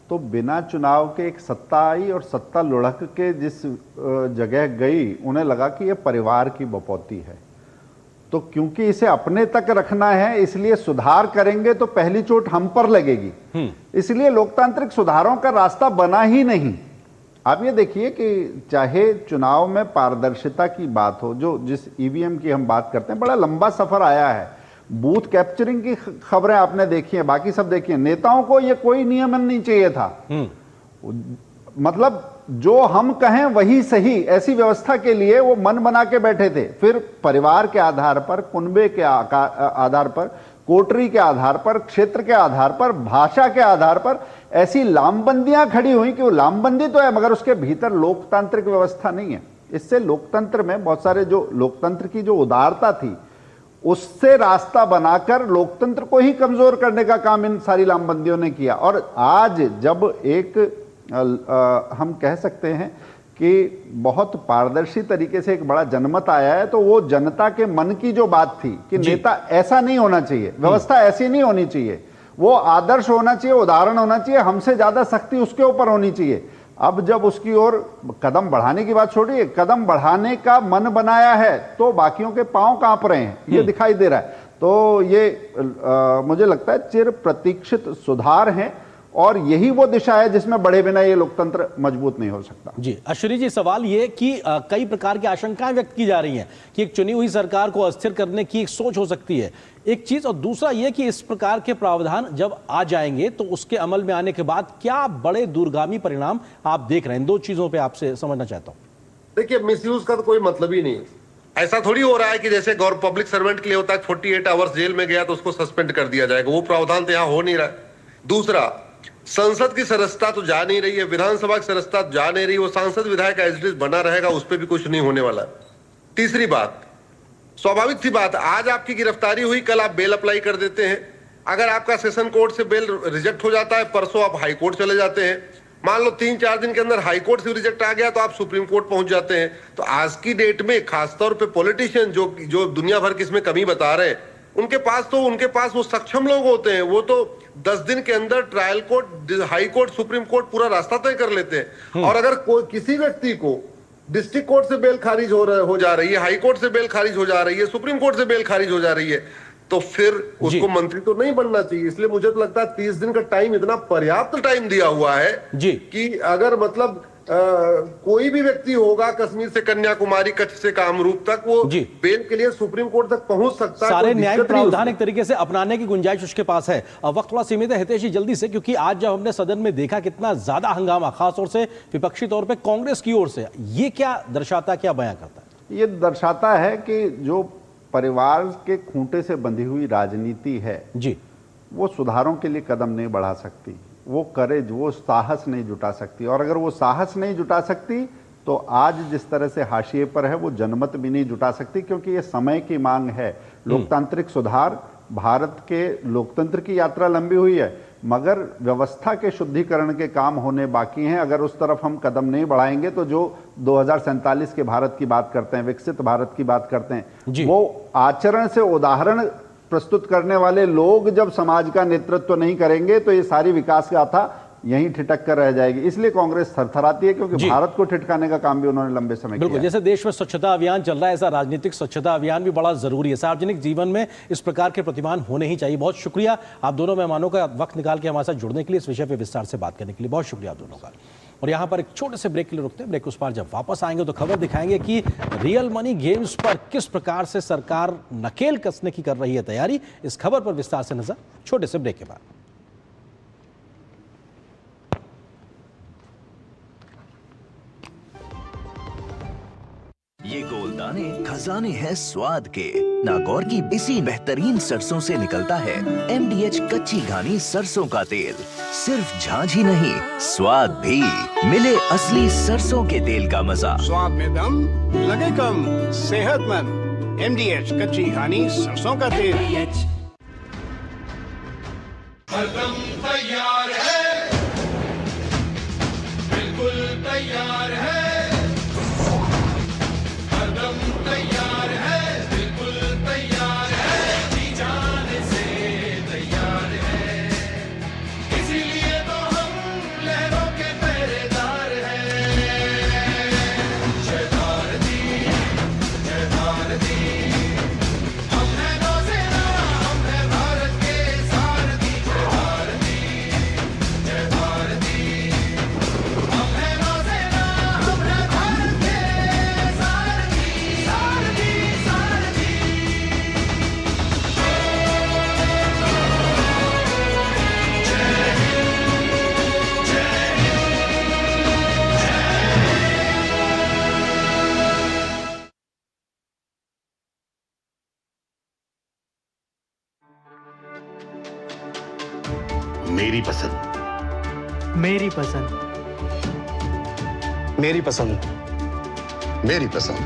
तो बिना चुनाव के एक सत्ता आई और सत्ता लुढ़क के जिस जगह गई, उन्हें लगा कि यह परिवार की बपौती है, तो क्योंकि इसे अपने तक रखना है इसलिए सुधार करेंगे तो पहली चोट हम पर लगेगी। इसलिए लोकतांत्रिक सुधारों का रास्ता बना ही नहीं। आप ये देखिए कि चाहे चुनाव में पारदर्शिता की बात हो, जो जिस ईवीएम की हम बात करते हैं, बड़ा लंबा सफर आया है। बूथ कैप्चरिंग की खबरें आपने देखी हैं, बाकी सब देखी हैं। नेताओं को ये कोई नियमन नहीं चाहिए था, मतलब जो हम कहें वही सही, ऐसी व्यवस्था के लिए वो मन बना के बैठे थे। फिर परिवार के आधार पर, कुनबे के आधार पर, कोटरी के आधार पर, क्षेत्र के आधार पर, भाषा के आधार पर ऐसी लामबंदियां खड़ी हुई कि वो लामबंदी तो है मगर उसके भीतर लोकतांत्रिक व्यवस्था नहीं है। इससे लोकतंत्र में बहुत सारे जो लोकतंत्र की जो उदारता थी उससे रास्ता बनाकर लोकतंत्र को ही कमजोर करने का काम इन सारी लामबंदियों ने किया। और आज जब एक हम कह सकते हैं कि बहुत पारदर्शी तरीके से एक बड़ा जनमत आया है, तो वो जनता के मन की जो बात थी कि नेता ऐसा नहीं होना चाहिए, व्यवस्था ऐसी नहीं होनी चाहिए, वो आदर्श होना चाहिए, उदाहरण होना चाहिए, हमसे ज्यादा सख्ती उसके ऊपर होनी चाहिए। अब जब उसकी ओर कदम बढ़ाने की बात छोड़िए, कदम बढ़ाने का मन बनाया है तो बाकियों के पांव कांप रहे हैं, ये दिखाई दे रहा है। तो ये मुझे लगता है चिर प्रतीक्षित सुधार हैं और यही वो दिशा है जिसमें बढ़े बिना ये लोकतंत्र मजबूत नहीं हो सकता। जी अश्विनी जी, सवाल ये कि कई प्रकार की आशंकाएं व्यक्त की जा रही हैं कि एक चुनी हुई सरकार को अस्थिर करने की एक सोच हो सकती है, एक चीज, और दूसरा ये कि इस प्रकार के प्रावधान जब आ जाएंगे तो उसके अमल में आने के बाद क्या बड़े दूरगामी परिणाम आप देख रहे हैं? दो चीजों पर आपसे समझना चाहता हूं। देखिए, मिसयूज का तो कोई मतलब ही नहीं है। ऐसा थोड़ी हो रहा है कि जैसे पब्लिक सर्वेंट के लिए होता है 48 आवर्स जेल में गया तो उसको सस्पेंड कर दिया जाएगा, वो प्रावधान तो यहां हो नहीं रहा है। दूसरा, संसद की सदस्यता तो जा नहीं रही है, विधानसभा की सदस्यता जा नहीं रही, वो सांसद विधायक एज इट इज बना रहेगा, उस पर भी कुछ नहीं होने वाला। तीसरी बात, स्वाभाविक सी बात, आज आपकी गिरफ्तारी हुई, कल आप बेल अप्लाई कर देते हैं। अगर आपका सेशन कोर्ट से बेल रिजेक्ट हो जाता है, परसों आप हाई कोर्ट चले जाते हैं। मान लो 3-4 दिन के अंदर हाई कोर्ट से रिजेक्ट आ गया तो आप सुप्रीम कोर्ट पहुंच जाते हैं। तो आज की डेट में खासतौर पे पॉलिटिशियन जो दुनिया भर की इसमें कमी बता रहे हैं, उनके पास वो सक्षम लोग होते हैं, वो तो 10 दिन के अंदर trial court, high court, supreme court पूरा रास्ता तय कर लेते हैं। और अगर किसी व्यक्ति को डिस्ट्रिक्ट कोर्ट से बेल खारिज हो जा रही है, हाई कोर्ट से बेल खारिज हो जा रही है, सुप्रीम कोर्ट से बेल खारिज हो जा रही है, तो फिर उसको मंत्री तो नहीं बनना चाहिए। इसलिए मुझे तो लगता है 30 दिन का टाइम इतना पर्याप्त टाइम दिया हुआ है कि अगर मतलब कोई भी व्यक्ति होगा कश्मीर से कन्याकुमारी, कच्छ से कामरूप तक, वो बेल के लिए सुप्रीम कोर्ट तक पहुंच सकता है। सारे न्यायिक प्रावधान एक तरीके से अपनाने की गुंजाइश उसके पास है। वक्त थोड़ा सीमित है हितेश जी, जल्दी से, क्योंकि आज जब हमने सदन में देखा कितना ज्यादा हंगामा, खासतौर से विपक्षी तौर पर कांग्रेस की ओर से, ये क्या दर्शाता, क्या बयां करता है? ये दर्शाता है कि जो परिवार के खूंटे से बंधी हुई राजनीति है वो सुधारों के लिए कदम नहीं बढ़ा सकती, वो करेज, वो साहस नहीं जुटा सकती। और अगर वो साहस नहीं जुटा सकती तो आज जिस तरह से हाशिए पर है वो जनमत भी नहीं जुटा सकती, क्योंकि ये समय की मांग है। लोकतांत्रिक सुधार, भारत के लोकतंत्र की यात्रा लंबी हुई है मगर व्यवस्था के शुद्धिकरण के काम होने बाकी हैं। अगर उस तरफ हम कदम नहीं बढ़ाएंगे तो जो 2047 के भारत की बात करते हैं, विकसित भारत की बात करते हैं, वो आचरण से उदाहरण प्रस्तुत करने वाले लोग जब समाज का नेतृत्व नहीं करेंगे तो ये सारी विकास गाथा यहीं ठिठक कर रह जाएगी। इसलिए कांग्रेस थरथराती है, क्योंकि भारत को ठिठकाने का काम भी उन्होंने लंबे समय किया। जैसे देश में स्वच्छता अभियान चल रहा है, ऐसा राजनीतिक स्वच्छता अभियान भी बड़ा जरूरी है। सार्वजनिक जीवन में इस प्रकार के प्रतिमान होने ही चाहिए। बहुत शुक्रिया आप दोनों मेहमानों का वक्त निकाल के हमारे साथ जुड़ने के लिए, इस विषय पर विस्तार से बात करने के लिए बहुत शुक्रिया आप दोनों का। और यहाँ पर एक छोटे से ब्रेक के लिए रुकते हैं। ब्रेक उस पार जब वापस आएंगे तो खबर दिखाएंगे कि रियल मनी गेम्स पर किस प्रकार से सरकार नकेल कसने की कर रही है तैयारी। इस खबर पर विस्तार से नजर छोटे से ब्रेक के बाद। दाने खजाने हैं स्वाद के। नागौर की इसी बेहतरीन सरसों से निकलता है MDH कच्ची घानी सरसों का तेल। सिर्फ झांझ ही नहीं, स्वाद भी। मिले असली सरसों के तेल का मजा। स्वाद में दम, लगे कम, सेहतमंद। MDH कच्ची घानी सरसों का तेल। हरदम तैयार है, बिल्कुल तैयार है। हरदम तैयार है, बिल्कुल तैयार है। जी जाने से तैयार है, इसीलिए तो हम लहरों के पहरेदार हैं। जय भारती, जय भारती। हम हैं नौसेना, हम हैं भारत के सारथी। जय भारती, जय भारती। हम हैं नौसेना, हम हैं भारत के सारथी, सारथी, सारथी। जय हिंद, जय मेरी पसंद, मेरी पसंद, मेरी पसंद, मेरी पसंद।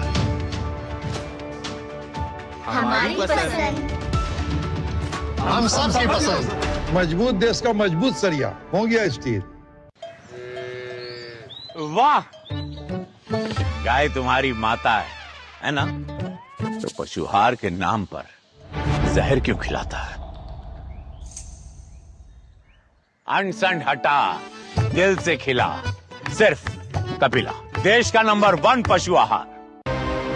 हमारी पसंद। हम सबकी पसंद। मजबूत देश का मजबूत सरिया हो गया स्टील। वाह, गाय तुम्हारी माता है ना? तो पशुहार के नाम पर जहर क्यों खिलाता है? अनसंड हटा, दिल से खिला। सिर्फ कपिला, देश का नंबर 1 पशु आहार।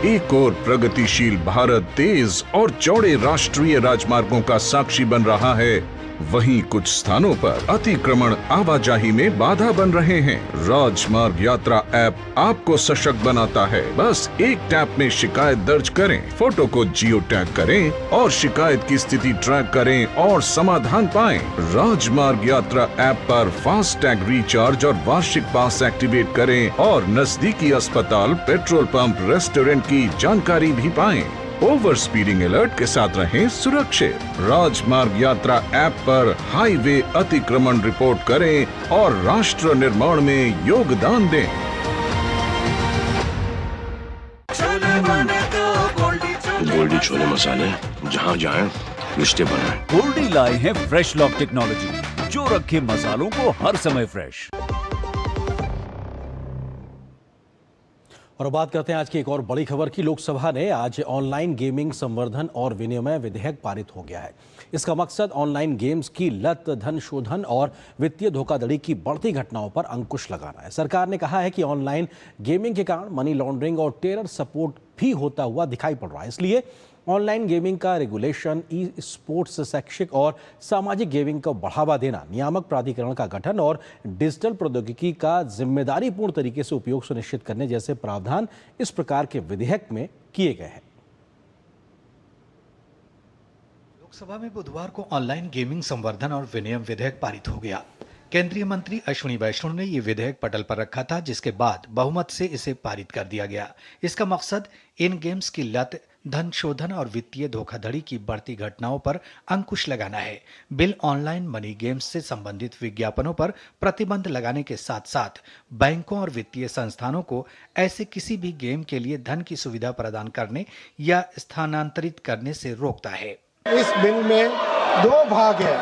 एक और प्रगतिशील भारत तेज और चौड़े राष्ट्रीय राजमार्गों का साक्षी बन रहा है, वहीं कुछ स्थानों पर अतिक्रमण आवाजाही में बाधा बन रहे हैं। राजमार्ग यात्रा ऐप आपको सशक्त बनाता है। बस एक टैप में शिकायत दर्ज करें, फोटो को जियो टैग करें और शिकायत की स्थिति ट्रैक करें और समाधान पाएं। राजमार्ग यात्रा ऐप पर फास्ट टैग रिचार्ज और वार्षिक पास एक्टिवेट करें और नजदीकी अस्पताल, पेट्रोल पंप, रेस्टोरेंट की जानकारी भी पाएं। ओवर स्पीडिंग अलर्ट के साथ रहें सुरक्षित। राजमार्ग यात्रा ऐप पर हाईवे अतिक्रमण रिपोर्ट करें और राष्ट्र निर्माण में योगदान दें। गोल्डी छोले मसाले, जहाँ जाएं रिश्ते बनाएं। गोल्डी लाए हैं फ्रेश लॉक टेक्नोलॉजी, जो रखे मसालों को हर समय फ्रेश। और बात करते हैं आज की एक और बड़ी खबर की। लोकसभा ने आज ऑनलाइन गेमिंग संवर्धन और विनियमन विधेयक पारित हो गया है। इसका मकसद ऑनलाइन गेम्स की लत, धन शोधन और वित्तीय धोखाधड़ी की बढ़ती घटनाओं पर अंकुश लगाना है। सरकार ने कहा है कि ऑनलाइन गेमिंग के कारण मनी लॉन्ड्रिंग और टेरर सपोर्ट भी होता हुआ दिखाई पड़ रहा है। इसलिए ऑनलाइन गेमिंग का रेगुलेशन, ई स्पोर्ट्स, शैक्षिक और सामाजिक गेमिंग को बढ़ावा देना, नियामक प्राधिकरण का गठन और डिजिटल प्रौद्योगिकी का जिम्मेदारीपूर्ण तरीके से उपयोग सुनिश्चित करने जैसे प्रावधान इस प्रकार के विधेयक में किए गए हैं। लोकसभा में बुधवार को ऑनलाइन गेमिंग संवर्धन और विनियम विधेयक पारित हो गया। केंद्रीय मंत्री अश्विनी वैष्णव ने ये विधेयक पटल पर रखा था, जिसके बाद बहुमत से इसे पारित कर दिया गया। इसका मकसद इन गेम्स की लत, धन शोधन और वित्तीय धोखाधड़ी की बढ़ती घटनाओं पर अंकुश लगाना है। बिल ऑनलाइन मनी गेम्स से संबंधित विज्ञापनों पर प्रतिबंध लगाने के साथ साथ बैंकों और वित्तीय संस्थानों को ऐसे किसी भी गेम के लिए धन की सुविधा प्रदान करने या स्थानांतरित करने से रोकता है। इस बिल में 2 भाग है।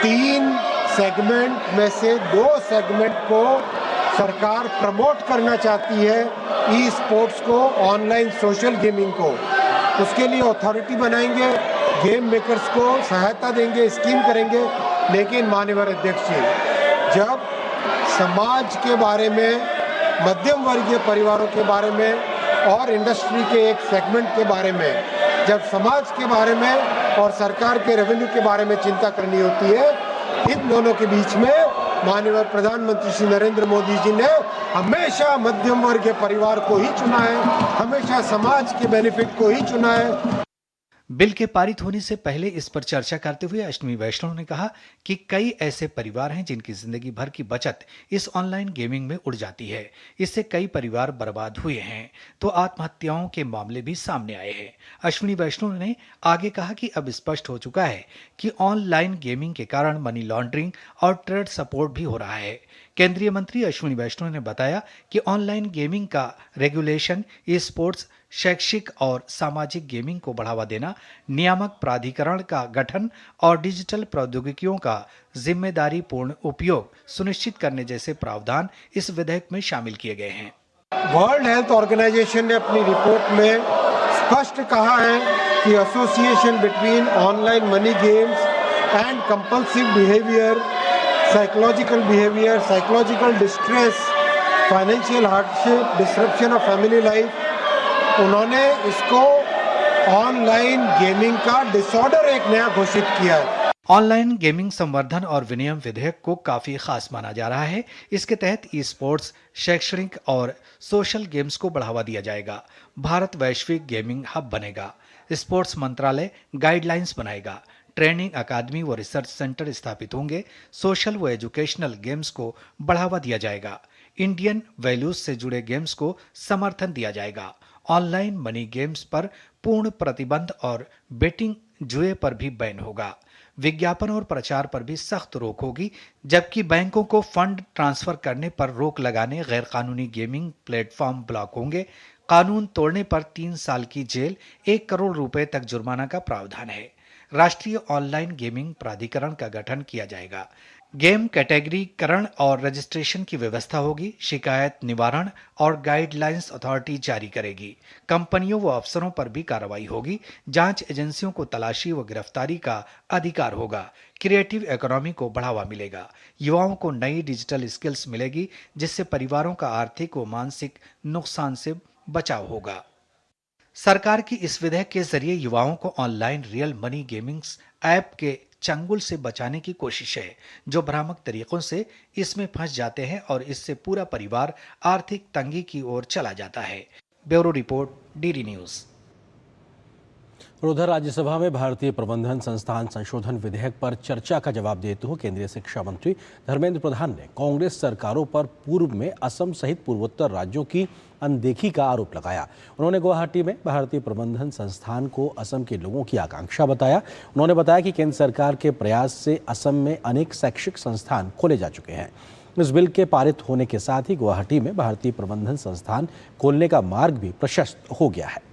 3 सेगमेंट में से 2 सेगमेंट को सरकार प्रमोट करना चाहती है, ई स्पोर्ट्स को, ऑनलाइन सोशल गेमिंग को। उसके लिए अथॉरिटी बनाएंगे, गेम मेकर्स को सहायता देंगे, स्कीम करेंगे। लेकिन माननीय अध्यक्ष जी, जब समाज के बारे में, मध्यम वर्गीय परिवारों के बारे में और इंडस्ट्री के एक सेगमेंट के बारे में, जब समाज के बारे में और सरकार के रेवेन्यू के बारे में चिंता करनी होती है, इन दोनों के बीच में माननीय प्रधानमंत्री श्री नरेंद्र मोदी जी ने हमेशा मध्यम वर्ग के परिवार को ही चुना है, हमेशा समाज के बेनिफिट को ही चुना है। बिल के पारित होने से पहले इस पर चर्चा करते हुए अश्विनी वैष्णव ने कहा कि कई ऐसे परिवार हैं जिनकी जिंदगी भर की बचत इस ऑनलाइन गेमिंग में उड़ जाती है। इससे कई परिवार बर्बाद हुए हैं, तो आत्महत्याओं के मामले भी सामने आए हैं। अश्विनी वैष्णव ने आगे कहा कि अब स्पष्ट हो चुका है कि ऑनलाइन गेमिंग के कारण मनी लॉन्ड्रिंग और ट्रेड सपोर्ट भी हो रहा है। केंद्रीय मंत्री अश्विनी वैष्णव ने बताया कि ऑनलाइन गेमिंग का रेगुलेशन, ई स्पोर्ट्स, शैक्षिक और सामाजिक गेमिंग को बढ़ावा देना, नियामक प्राधिकरण का गठन और डिजिटल प्रौद्योगिकियों का जिम्मेदारीपूर्ण उपयोग सुनिश्चित करने जैसे प्रावधान इस विधेयक में शामिल किए गए हैं। वर्ल्ड हेल्थ ऑर्गेनाइजेशन ने अपनी रिपोर्ट में स्पष्ट कहा है कि association between online money games and compulsive behaviour, psychological distress, financial hardship, disruption of family life, उन्होंने इसको ऑनलाइन गेमिंग का डिसऑर्डर एक नया घोषित किया है। ऑनलाइन गेमिंग संवर्धन और विनियम विधेयक को काफी खास माना जा रहा है। इसके तहत ई स्पोर्ट्स, शैक्षणिक और सोशल गेम्स को बढ़ावा दिया जाएगा। भारत वैश्विक गेमिंग हब बनेगा। स्पोर्ट्स मंत्रालय गाइडलाइंस बनाएगा। ट्रेनिंग अकादमी व रिसर्च सेंटर स्थापित होंगे। सोशल व एजुकेशनल गेम्स को बढ़ावा दिया जाएगा। इंडियन वैल्यूज से जुड़े गेम्स को समर्थन दिया जाएगा। ऑनलाइन मनी गेम्स पर पूर्ण प्रतिबंध और बेटिंग, जुए पर भी बैन होगा। विज्ञापन और प्रचार पर भी सख्त रोक होगी, जबकि बैंकों को फंड ट्रांसफर करने पर रोक लगाने गैरकानूनी गेमिंग प्लेटफॉर्म ब्लॉक होंगे। कानून तोड़ने पर 3 साल की जेल, 1 करोड़ रुपए तक जुर्माना का प्रावधान है। राष्ट्रीय ऑनलाइन गेमिंग प्राधिकरण का गठन किया जाएगा। गेम कैटेगरीकरण और रजिस्ट्रेशन की व्यवस्था होगी। शिकायत निवारण और गाइडलाइंस अथॉरिटी जारी करेगी। कंपनियों व अफसरों पर भी कार्रवाई होगी। जांच एजेंसियों को तलाशी व गिरफ्तारी का अधिकार होगा। क्रिएटिव इकोनॉमी को बढ़ावा मिलेगा। युवाओं को नई डिजिटल स्किल्स मिलेगी, जिससे परिवारों का आर्थिक व मानसिक नुकसान से बचाव होगा। सरकार की इस विधेयक के जरिए युवाओं को online real money gaming app के चंगुल से बचाने की कोशिश है, जो भ्रामक तरीकों से इसमें फंस जाते हैं और इससे पूरा परिवार आर्थिक तंगी की ओर चला जाता है। Bureau report, DD news. और उधर राज्यसभा में भारतीय प्रबंधन संस्थान संशोधन विधेयक पर चर्चा का जवाब देते हुए केंद्रीय शिक्षा मंत्री धर्मेंद्र प्रधान ने कांग्रेस सरकारों पर पूर्व में असम सहित पूर्वोत्तर राज्यों की अनदेखी का आरोप लगाया। उन्होंने गुवाहाटी में भारतीय प्रबंधन संस्थान को असम के लोगों की आकांक्षा बताया। उन्होंने बताया कि केंद्र सरकार के प्रयास से असम में अनेक शैक्षिक संस्थान खोले जा चुके हैं। इस बिल के पारित होने के साथ ही गुवाहाटी में भारतीय प्रबंधन संस्थान खोलने का मार्ग भी प्रशस्त हो गया है।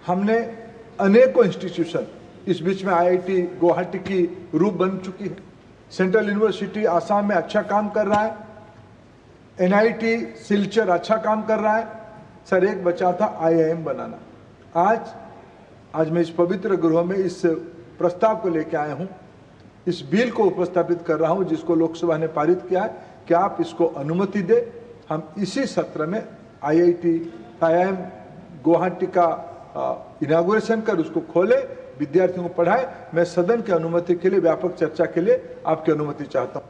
हमने अनेकों इंस्टीट्यूशन, इस बीच में आईआईटी गुवाहाटी की रूप बन चुकी है। सेंट्रल यूनिवर्सिटी आसाम में अच्छा काम कर रहा है। एनआईटी सिलचर अच्छा काम कर रहा है। सर, एक बचा था आईआईएम बनाना। आज मैं इस पवित्र गृह में इस प्रस्ताव को लेकर आया हूं। इस बिल को उपस्थापित कर रहा हूं, जिसको लोकसभा ने पारित किया है कि आप इसको अनुमति दे। हम इसी सत्र में आईआईएम गुवाहाटी का इनागुरेशन कर उसको खोले, विद्यार्थियों को पढ़ाए। मैं सदन की अनुमति के लिए, व्यापक चर्चा के लिए आपकी अनुमति चाहता हूं।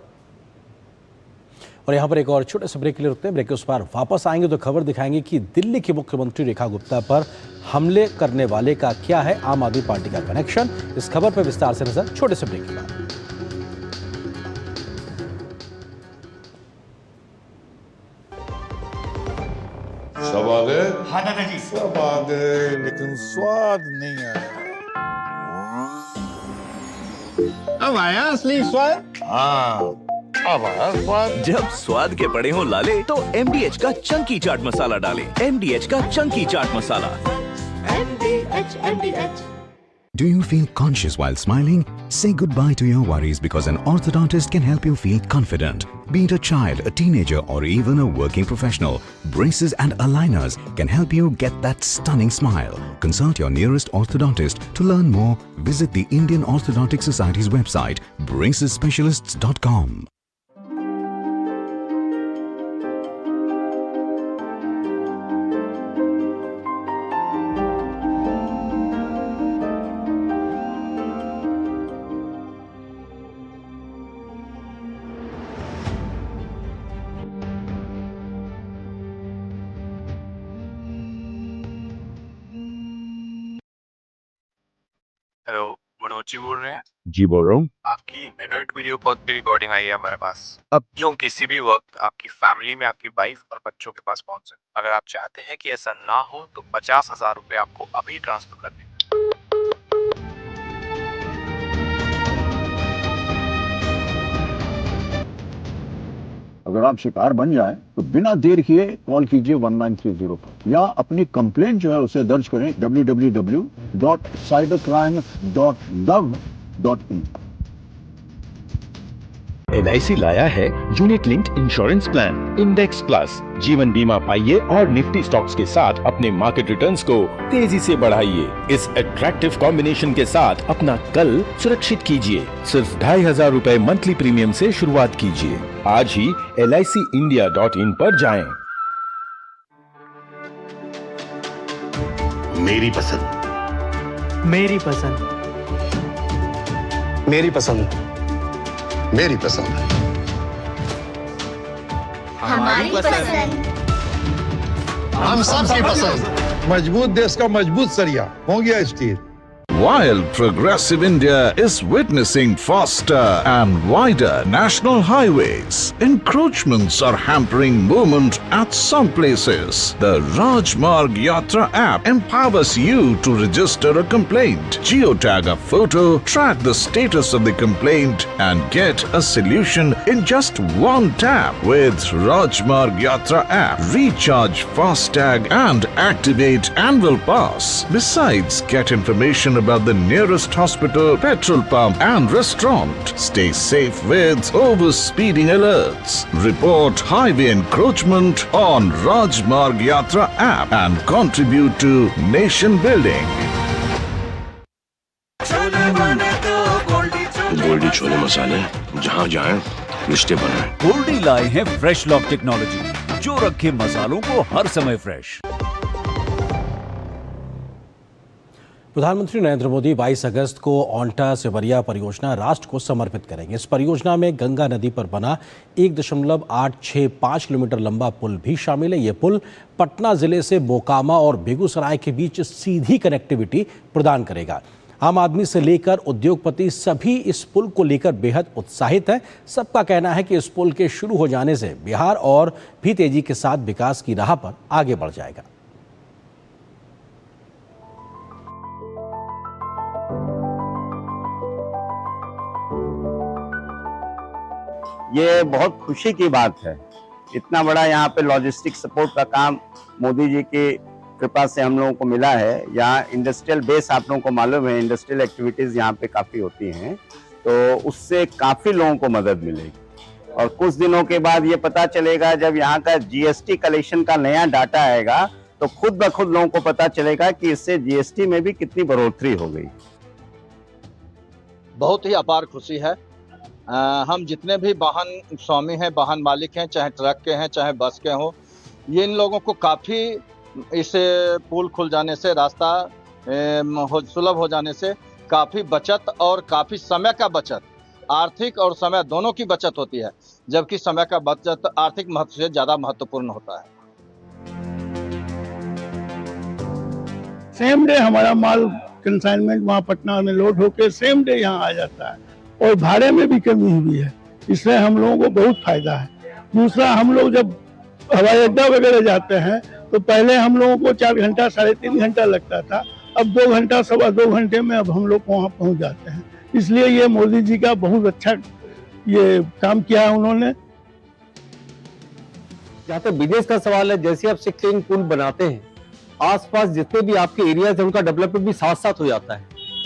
और यहाँ पर एक और छोटे से ब्रेक के लिए रुकते हैं। ब्रेक के उस पार वापस आएंगे तो खबर दिखाएंगे कि दिल्ली की मुख्यमंत्री रेखा गुप्ता पर हमले करने वाले का क्या है आम आदमी पार्टी का कनेक्शन। इस खबर पर विस्तार से नजर छोटे से ब्रेक के बाद। सब आ गए? हाँ दादाजी। सब आ गए, लेकिन स्वाद नहीं आया। अब आया असली स्वाद। हाँ, अब आया स्वाद। जब स्वाद के बड़े हों लाले, तो MDH का चंकी चाट मसाला डालें। MDH का Chunky chaat masala. MDH। Do you feel conscious while smiling? Say goodbye to your worries because an orthodontist can help you feel confident. Be it a child, a teenager, or even a working professional, braces and aligners can help you get that stunning smile. Consult your nearest orthodontist. To learn more, visit the Indian Orthodontic Society's website, bracesspecialists.com. Hello, Manoj ji बोल रहे हैं? जी बोल रहा हूँ। आपकी adult video call की recording आई है हमारे पास। अब क्यों किसी भी वक्त आपकी फैमिली में आपकी वाइफ और बच्चों के पास पहुंच सकते। अगर आप चाहते हैं कि ऐसा ना हो तो 50,000 रुपए आपको अभी ट्रांसफर कर दें। अगर आप शिकार बन जाएं तो बिना देर किए कॉल कीजिए 1930 पर या अपनी कंप्लेंट जो है उसे दर्ज करें www.cybercrimes.gov.in। LIC लाया है unit linked insurance plan index plus. जीवन बीमा पाइए और निफ्टी स्टॉक्स के साथ अपने मार्केट रिटर्न्स को तेजी से बढ़ाइए। इस अट्रैक्टिव कॉम्बिनेशन के साथ अपना कल सुरक्षित कीजिए। सिर्फ 2,500 रुपए मंथली प्रीमियम से शुरुआत कीजिए। आज ही LICindia.in पर जाएं। मेरी पसंद। मेरी पसंद। मेरी पसंद। मेरी पसंद। हमारी पसंद। हम सबकी पसंद। मजबूत देश का मजबूत सरिया हो गया steel. While progressive India is witnessing faster and wider national highways, encroachments are hampering movement at some places. The Rajmarg Yatra app empowers you to register a complaint, geotag a photo, track the status of the complaint, and get a solution in just one tap. With Rajmarg Yatra app, recharge FASTag and activate annual pass. Besides, get information about the nearest hospital, petrol pump and restaurant. Stay safe with over-speeding alerts. Report highway encroachment on Rajmarg Yatra app and contribute to nation building. Goldiee छोले मसाले, जहाँ जाएं रिश्ते बनाएं। गोल्डी लाए हैं fresh lock technology जो रखे मसालों को हर समय फ्रेश। प्रधानमंत्री नरेंद्र मोदी 22 अगस्त को ओंटा सेवरिया परियोजना राष्ट्र को समर्पित करेंगे। इस परियोजना में गंगा नदी पर बना 1.865 किलोमीटर लंबा पुल भी शामिल है। ये पुल पटना जिले से बोकामा और बेगूसराय के बीच सीधी कनेक्टिविटी प्रदान करेगा। आम आदमी से लेकर उद्योगपति सभी इस पुल को लेकर बेहद उत्साहित हैं। सबका कहना है कि इस पुल के शुरू हो जाने से बिहार और भी तेजी के साथ विकास की राह पर आगे बढ़ जाएगा। ये बहुत खुशी की बात है। इतना बड़ा यहाँ पे लॉजिस्टिक सपोर्ट का काम मोदी जी की कृपा से हम लोगों को मिला है। यहाँ इंडस्ट्रियल बेस आप लोगों को मालूम है, इंडस्ट्रियल एक्टिविटीज यहाँ पे काफी होती हैं, तो उससे काफी लोगों को मदद मिलेगी। और कुछ दिनों के बाद ये पता चलेगा, जब यहाँ का GST कलेक्शन का नया डाटा आएगा तो खुद ब खुद लोगों को पता चलेगा कि इससे GST में भी कितनी बढ़ोतरी हो गई। बहुत ही अपार खुशी है। हम जितने भी वाहन स्वामी हैं, वाहन मालिक हैं, चाहे ट्रक के हैं चाहे बस के हों, ये इन लोगों को काफ़ी इस पुल खुल जाने से, रास्ता सुलभ हो जाने से काफ़ी बचत और काफ़ी समय का बचत, आर्थिक और समय दोनों की बचत होती है, जबकि समय का बचत आर्थिक महत्व से ज़्यादा महत्वपूर्ण होता है। सेम डे हमारा माल कंसाइनमेंट वहाँ पटना में लोड होकर सेम डे यहाँ आ जाता है और भाड़े में भी कमी हुई है। इससे हम लोगों को बहुत फायदा है। दूसरा, हम लोग जब हवाई अड्डा वगैरह जाते हैं तो पहले हम लोगों को 4 घंटा 3.5 घंटा लगता था, अब 2 घंटा 2.25 घंटे में अब हम लोग वहाँ पहुँच जाते हैं। इसलिए ये मोदी जी का बहुत अच्छा ये काम किया है उन्होंने। जहाँ तक बिजनेस का सवाल है, जैसे आप 6 लेन पुल बनाते हैं, आसपास जितने भी आपके एरियाज हैं उनका डेवलपमेंट भी साथ साथ हो जाता है।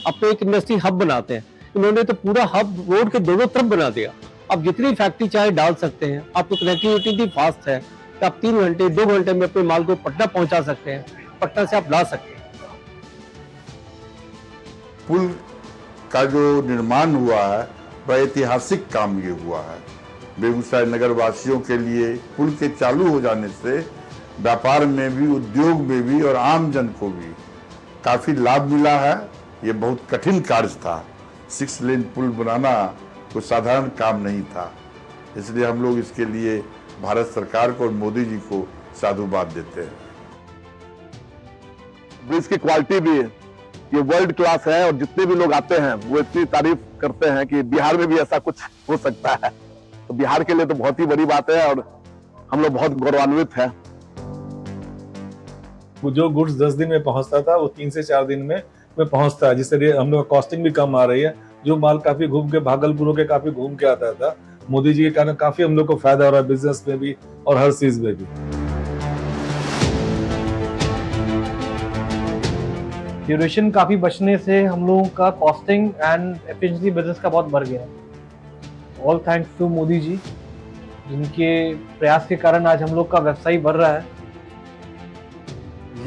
अब तो एक इंडस्ट्री हब बनाते हैं, इन्होंने तो पूरा हब रोड के दोनों तरफ बना दिया। अब जितनी फैक्ट्री चाहे डाल सकते हैं। आपको कनेक्टिविटी भी फास्ट है, तो आप 3 घंटे 2 घंटे में अपने माल को पटना पहुंचा सकते हैं, पटना से आप ला सकते हैं। पुल का जो निर्माण हुआ है वह ऐतिहासिक काम ये हुआ है। बेगूसराय नगर वासियों के लिए पुल के चालू हो जाने से व्यापार में भी, उद्योग में भी और आम जन को भी काफी लाभ मिला है। ये बहुत कठिन कार्य था। 6 लेन पुल बनाना कोई साधारण काम नहीं था, इसलिए हम लोग इसके लिए भारत सरकार को और मोदी जी को साधुवाद देते हैं। ब्रिज की क्वालिटी भी ये वर्ल्ड क्लास है और जितने भी लोग आते हैं वो इतनी तारीफ करते हैं कि बिहार में भी ऐसा कुछ हो सकता है। तो बिहार के लिए तो बहुत ही बड़ी बात है और हम लोग बहुत गौरवान्वित हैं। जो गुड्स 10 दिन में पहुंचता था वो 3 से 4 दिन में पहुंचता है, जिससे हम लोग कॉस्टिंग भी कम आ रही है। जो माल काफी घूम के भागलपुर के काफी घूम के आता था, मोदी जी के कारण काफी हम लोग को फायदा हो रहा है, बिजनेस में भी और हर चीज में भी। ड्यूरेशन काफी बचने से हम लोगों का कॉस्टिंग एंड एफिशिएंसी बिजनेस का बहुत बढ़ गया है। All thanks to Modi ji, जिनके प्रयास के कारण आज हम लोग का व्यवसाय बढ़ रहा है।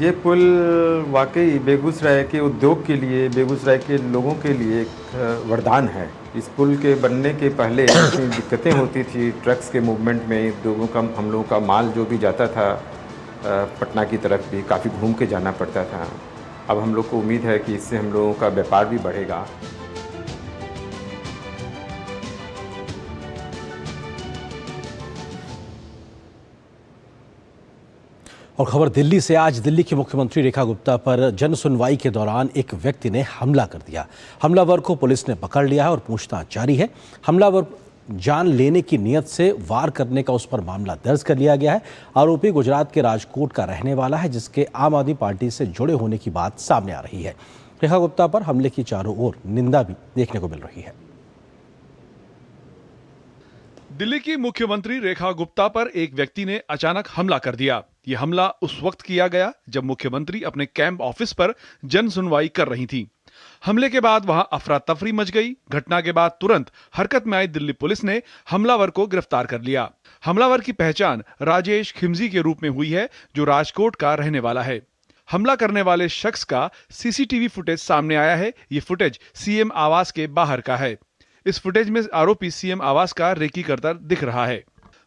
ये पुल वाकई बेगूसराय के उद्योग के लिए, बेगूसराय के लोगों के लिए एक वरदान है। इस पुल के बनने के पहले इतनी दिक्कतें होती थी ट्रक्स के मूवमेंट में, हम लोगों का माल जो भी जाता था पटना की तरफ भी काफ़ी घूम के जाना पड़ता था। अब हम लोग को उम्मीद है कि इससे हम लोगों का व्यापार भी बढ़ेगा। और खबर दिल्ली से। आज दिल्ली की मुख्यमंत्री रेखा गुप्ता पर जन सुनवाई के दौरान एक व्यक्ति ने हमला कर दिया। हमलावर को पुलिस ने पकड़ लिया है और पूछताछ जारी है। हमलावर जान लेने की नीयत से वार करने का उस पर मामला दर्ज कर लिया गया है। आरोपी गुजरात के राजकोट का रहने वाला है, जिसके आम आदमी पार्टी से जुड़े होने की बात सामने आ रही है। रेखा गुप्ता पर हमले की चारों ओर निंदा भी देखने को मिल रही है। दिल्ली की मुख्यमंत्री रेखा गुप्ता पर एक व्यक्ति ने अचानक हमला कर दिया। ये हमला उस वक्त किया गया जब मुख्यमंत्री अपने कैंप ऑफिस पर जन सुनवाई कर रही थी। हमले के बाद वहां अफरा तफरी मच गई। घटना के बाद तुरंत हरकत में आई दिल्ली पुलिस ने हमलावर को गिरफ्तार कर लिया। हमलावर की पहचान राजेश खिमजी के रूप में हुई है, जो राजकोट का रहने वाला है। हमला करने वाले शख्स का सीसीटीवी फुटेज सामने आया है। ये फुटेज सीएम आवास के बाहर का है। इस फुटेज में आरोपी सीएम आवास का रेकी करता दिख रहा है।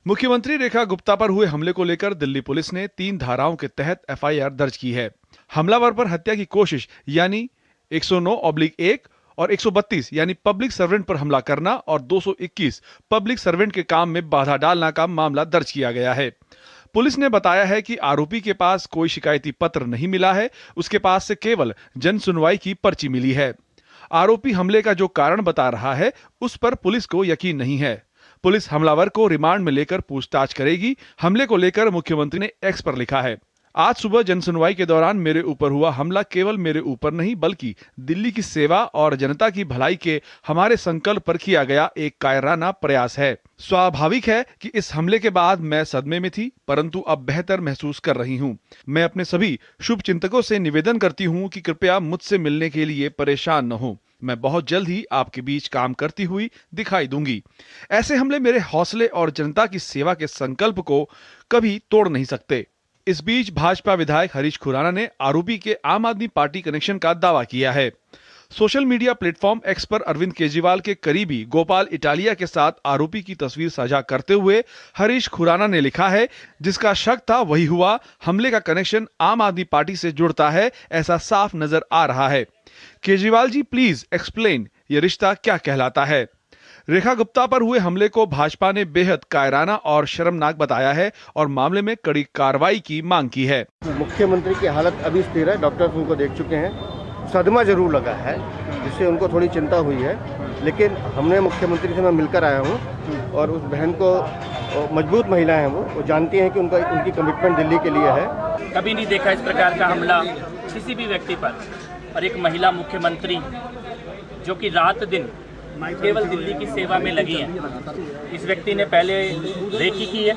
मुख्यमंत्री रेखा गुप्ता पर हुए हमले को लेकर दिल्ली पुलिस ने 3 धाराओं के तहत एफआईआर दर्ज की है। हमलावर पर हत्या की कोशिश यानी 109/1 और 132 यानी पब्लिक सर्वेंट पर हमला करना और 221 पब्लिक सर्वेंट के काम में बाधा डालना का मामला दर्ज किया गया है। पुलिस ने बताया है कि आरोपी के पास कोई शिकायती पत्र नहीं मिला है। उसके पास से केवल जन सुनवाई की पर्ची मिली है। आरोपी हमले का जो कारण बता रहा है उस पर पुलिस को यकीन नहीं है। पुलिस हमलावर को रिमांड में लेकर पूछताछ करेगी। हमले को लेकर मुख्यमंत्री ने एक्स पर लिखा है, आज सुबह जनसुनवाई के दौरान मेरे ऊपर हुआ हमला केवल मेरे ऊपर नहीं बल्कि दिल्ली की सेवा और जनता की भलाई के हमारे संकल्प पर किया गया एक कायराना प्रयास है। स्वाभाविक है कि इस हमले के बाद मैं सदमे में थी, परंतु अब बेहतर महसूस कर रही हूं। मैं अपने सभी शुभ चिंतकों से निवेदन करती हूं कि कृपया मुझसे मिलने के लिए परेशान न हो। मैं बहुत जल्द ही आपके बीच काम करती हुई दिखाई दूंगी। ऐसे हमले मेरे हौसले और जनता की सेवा के संकल्प को कभी तोड़ नहीं सकते। इस बीच भाजपा विधायक हरीश खुराना ने आरोपी के आम आदमी पार्टी कनेक्शन का दावा किया है। सोशल मीडिया प्लेटफॉर्म एक्स पर अरविंद केजरीवाल के करीबी गोपाल इटालिया के साथ आरोपी की तस्वीर साझा करते हुए हरीश खुराना ने लिखा है, जिसका शक था वही हुआ। हमले का कनेक्शन आम आदमी पार्टी से जुड़ता है, ऐसा साफ नजर आ रहा है। केजरीवाल जी प्लीज एक्सप्लेन, ये रिश्ता क्या कहलाता है। रेखा गुप्ता पर हुए हमले को भाजपा ने बेहद कायराना और शर्मनाक बताया है और मामले में कड़ी कार्रवाई की मांग की है। मुख्यमंत्री की हालत अभी स्थिर है, डॉक्टर्स उनको देख चुके हैं। सदमा जरूर लगा है जिससे उनको थोड़ी चिंता हुई है, लेकिन हमने मुख्यमंत्री से मैं मिलकर आया हूँ और उस बहन को, मजबूत महिला है वो जानती हैं कि उनकी कमिटमेंट दिल्ली के लिए है। कभी नहीं देखा इस प्रकार का हमला किसी भी व्यक्ति पर, और एक महिला मुख्यमंत्री जो कि रात दिन केवल दिल्ली की सेवा में लगी हैं। इस व्यक्ति ने पहले रेकी की है,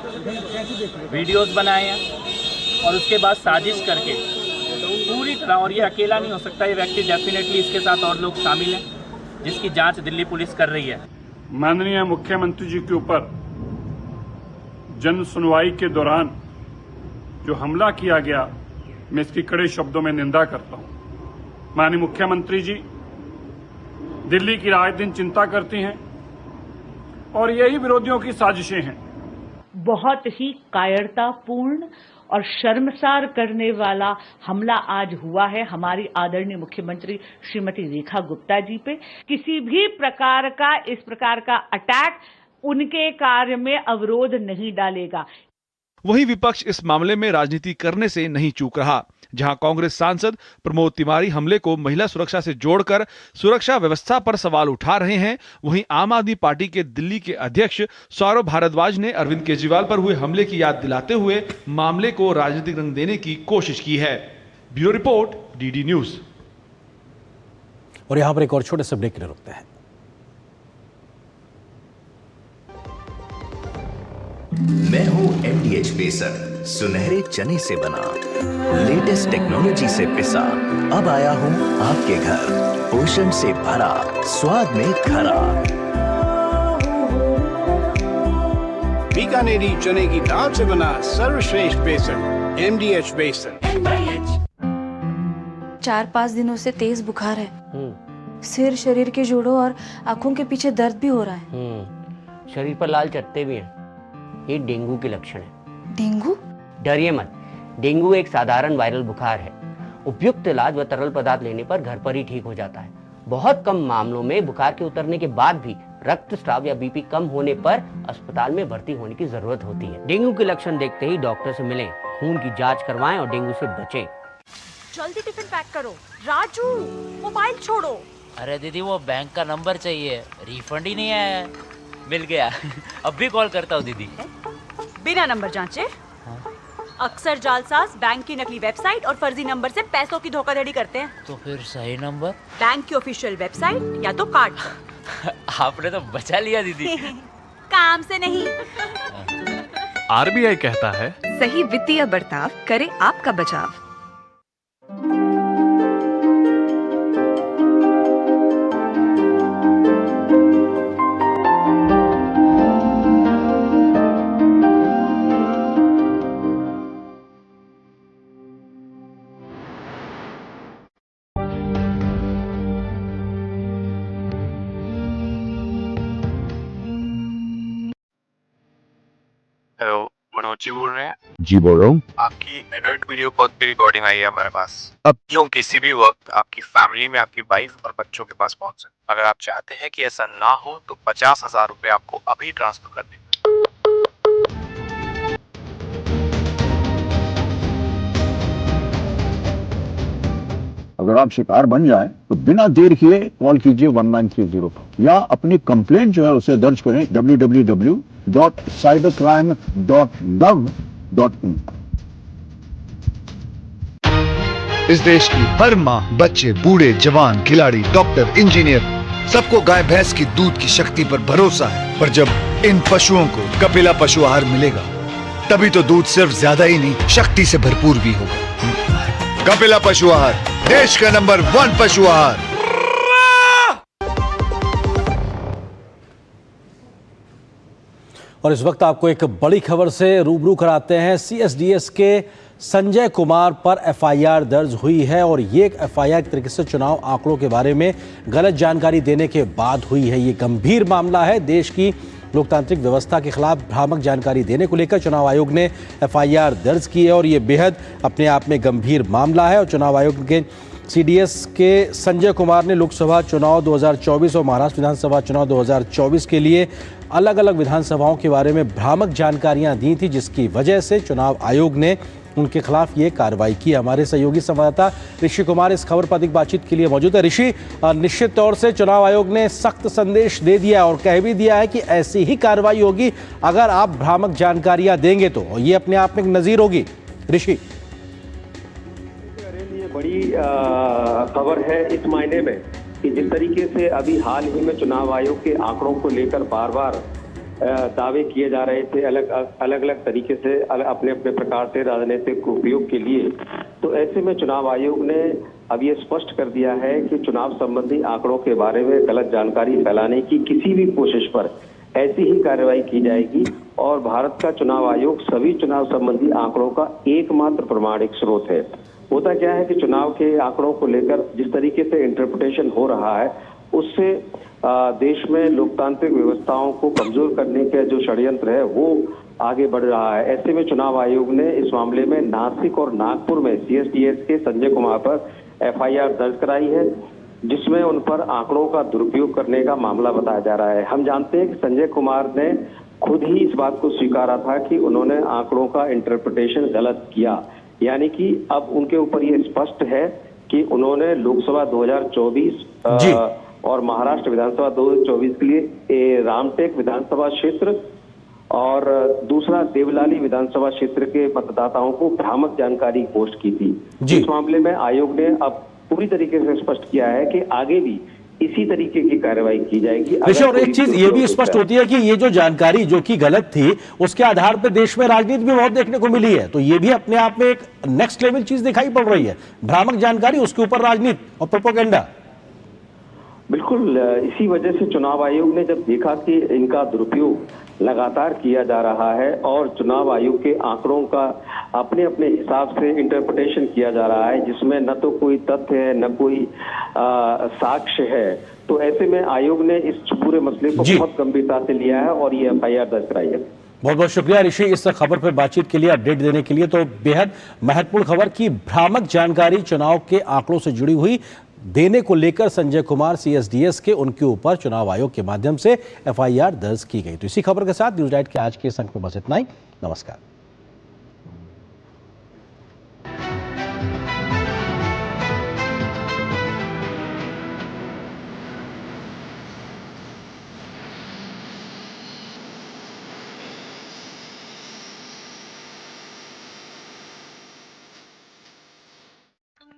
वीडियोस बनाए हैं और उसके बाद साजिश करके पूरी तरह, और ये अकेला नहीं हो सकता, ये व्यक्ति डेफिनेटली इसके साथ और लोग शामिल हैं जिसकी जांच दिल्ली पुलिस कर रही है। माननीय मुख्यमंत्री जी के ऊपर जन सुनवाई के दौरान जो हमला किया गया, मैं इसकी कड़े शब्दों में निंदा करता हूं। माननीय मुख्यमंत्री जी दिल्ली की रात दिन चिंता करती हैं और यही विरोधियों की साजिशें हैं। बहुत ही कायरतापूर्ण और शर्मसार करने वाला हमला आज हुआ है हमारी आदरणीय मुख्यमंत्री श्रीमती रेखा गुप्ता जी पे। किसी भी प्रकार का इस प्रकार का अटैक उनके कार्य में अवरोध नहीं डालेगा। वहीं विपक्ष इस मामले में राजनीति करने से नहीं चूक रहा। जहां कांग्रेस सांसद प्रमोद तिवारी हमले को महिला सुरक्षा से जोड़कर सुरक्षा व्यवस्था पर सवाल उठा रहे हैं, वहीं आम आदमी पार्टी के दिल्ली के अध्यक्ष सौरभ भारद्वाज ने अरविंद केजरीवाल पर हुए हमले की याद दिलाते हुए मामले को राजनीतिक रंग देने की कोशिश की है। Bureau report, DD news. और यहां पर एक और छोटे से ब्रेक के लिए रुकते हैं। मैं हूं MDH बेसन, सुनहरे चने से बना, लेटेस्ट टेक्नोलॉजी से पिसा, अब आया हूं आपके घर, पोषण से भरा, स्वाद में खरा। बीकानेरी चने की दाल से बना सर्वश्रेष्ठ बेसन, MDH बेसन। 4-5 दिनों से तेज बुखार है, सिर, शरीर के जोड़ों और आंखों के पीछे दर्द भी हो रहा है। शरीर पर लाल चट्टे भी हैं। ये डेंगू के लक्षण है। डेंगू? डरिए मत, डेंगू एक साधारण वायरल बुखार है। उपयुक्त इलाज व तरल पदार्थ लेने पर घर पर ही ठीक हो जाता है। बहुत कम मामलों में बुखार के उतरने के बाद भी रक्तस्राव या बीपी कम होने पर अस्पताल में भर्ती होने की जरूरत होती है। डेंगू के लक्षण देखते ही डॉक्टर से मिलें, खून की जांच करवाएं और डेंगू से बचें। जल्दी टिफिन पैक करो। राजू, मोबाइल छोड़ो। अरे दीदी, वो बैंक का नंबर चाहिए, रिफंड ही नहीं आया है। मिल गया। अब भी कॉल करता हूँ दीदी। बिना नंबर जांचे? अक्सर जालसाज बैंक की नकली वेबसाइट और फर्जी नंबर से पैसों की धोखाधड़ी करते हैं। तो फिर सही नंबर? बैंक की ऑफिशियल वेबसाइट या तो कार्ड। आपने तो बचा लिया दीदी। काम से नहीं। RBI कहता है, सही वित्तीय बर्ताव करे आपका बचाव। हेलो, मनोज जी बोल रहे हैं? जी बोल रहा हूँ। आपकी एडल्ट वीडियो कॉल की रिकॉर्डिंग आई है हमारे पास। अब क्यों किसी भी वक्त आपकी फैमिली में आपकी वाइफ और बच्चों के पास पहुंच सकते। अगर आप चाहते हैं कि ऐसा ना हो तो 50,000 रुपए आपको अभी ट्रांसफर कर दें। अगर आप शिकार बन जाएं तो बिना देर किए कॉल कीजिए 1930 पर या अपनी कंप्लेंट जो है उसे दर्ज करें www.cybercrime.gov.in। इस देश की हर माँ, बच्चे, बूढ़े, जवान, खिलाड़ी, डॉक्टर, इंजीनियर, सबको गाय भैंस की दूध की शक्ति पर भरोसा है। पर जब इन पशुओं को कपिला पशु आहार मिलेगा तभी तो दूध सिर्फ ज्यादा ही नहीं, शक्ति से भरपूर भी होगा। कपिला पशु आहार, देश का नंबर 1 पशु आहार। और इस वक्त आपको एक बड़ी खबर से रूबरू कराते हैं। CSDS के संजय कुमार पर FIR दर्ज हुई है और ये एक FIR एक तरीके से चुनाव आंकड़ों के बारे में गलत जानकारी देने के बाद हुई है। ये गंभीर मामला है। देश की लोकतांत्रिक व्यवस्था के खिलाफ भ्रामक जानकारी देने को लेकर चुनाव आयोग ने FIR दर्ज की है और ये बेहद अपने आप में गंभीर मामला है। और चुनाव आयोग के CDS के संजय कुमार ने लोकसभा चुनाव 2024 और महाराष्ट्र विधानसभा चुनाव 2024 के लिए अलग अलग विधानसभाओं के बारे में भ्रामक जानकारियां दी थी, जिसकी वजह से चुनाव आयोग ने उनके खिलाफ ये कार्रवाई की। हमारे सहयोगी संवाददाता ऋषि कुमार इस खबर पर अधिक बातचीत के लिए मौजूद है। ऋषि, निश्चित तौर से चुनाव आयोग ने सख्त संदेश दे दिया और कह भी दिया है कि ऐसी ही कार्रवाई होगी अगर आप भ्रामक जानकारियां देंगे तो, ये अपने आप में एक नजीर होगी। ऋषि, बड़ी खबर है इस मायने में कि जिस तरीके से अभी हाल ही में चुनाव आयोग के आंकड़ों को लेकर बार बार दावे किए जा रहे थे अलग अलग तरीके से अपने अपने प्रकार से राजनीतिक उपयोग के लिए, तो ऐसे में चुनाव आयोग ने अब ये स्पष्ट कर दिया है कि चुनाव संबंधी आंकड़ों के बारे में गलत जानकारी फैलाने की किसी भी कोशिश पर ऐसी ही कार्रवाई की जाएगी। और भारत का चुनाव आयोग सभी चुनाव संबंधी आंकड़ों का एकमात्र प्रमाणिक स्रोत है। होता क्या है कि चुनाव के आंकड़ों को लेकर जिस तरीके से इंटरप्रिटेशन हो रहा है उससे देश में लोकतांत्रिक व्यवस्थाओं को कमजोर करने का जो षड्यंत्र है वो आगे बढ़ रहा है। ऐसे में चुनाव आयोग ने इस मामले में नासिक और नागपुर में CSDS के संजय कुमार पर FIR दर्ज कराई है, जिसमें उन पर आंकड़ों का दुरुपयोग करने का मामला बताया जा रहा है। हम जानते हैं कि संजय कुमार ने खुद ही इस बात को स्वीकारा था कि उन्होंने आंकड़ों का इंटरप्रिटेशन गलत किया, यानी कि अब उनके ऊपर ये स्पष्ट है कि उन्होंने लोकसभा 2024 और महाराष्ट्र विधानसभा 2024 के लिए रामटेक विधानसभा क्षेत्र और दूसरा देवलाली विधानसभा क्षेत्र के मतदाताओं को भ्रामक जानकारी पोस्ट की थी। इस मामले में आयोग ने अब पूरी तरीके से स्पष्ट किया है कि आगे भी इसी तरीके की कार्रवाई की जाएगी। और एक चीज ये भी स्पष्ट होती है कि ये जो जानकारी जो कि गलत थी, उसके आधार पर देश में राजनीति भी बहुत देखने को मिली है, तो ये भी अपने आप में एक नेक्स्ट लेवल चीज दिखाई पड़ रही है। भ्रामक जानकारी, उसके ऊपर राजनीति और प्रोपेगेंडा। बिल्कुल, इसी वजह से चुनाव आयोग ने जब देखा कि इनका दुरुपयोग लगातार किया जा रहा है और चुनाव आयोग के आंकड़ों का अपने अपने हिसाब से इंटरप्रिटेशन किया जा रहा है, जिसमें न तो कोई तथ्य है न कोई साक्ष्य है, तो ऐसे में आयोग ने इस पूरे मसले को बहुत गंभीरता से लिया है और ये FIR दर्ज कराई है। बहुत बहुत शुक्रिया ऋषि इस खबर पर बातचीत के लिए, अपडेट देने के लिए। तो बेहद महत्वपूर्ण खबर की भ्रामक जानकारी चुनाव के आंकड़ों से जुड़ी हुई देने को लेकर संजय कुमार CSDS के उनके ऊपर चुनाव आयोग के माध्यम से FIR दर्ज की गई। तो इसी खबर के साथ न्यूज नाइट के आज के इस अंक में बस इतना ही। नमस्कार।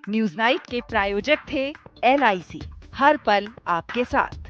न्यूज नाइट के प्रायोजक थे LIC, हर पल आपके साथ।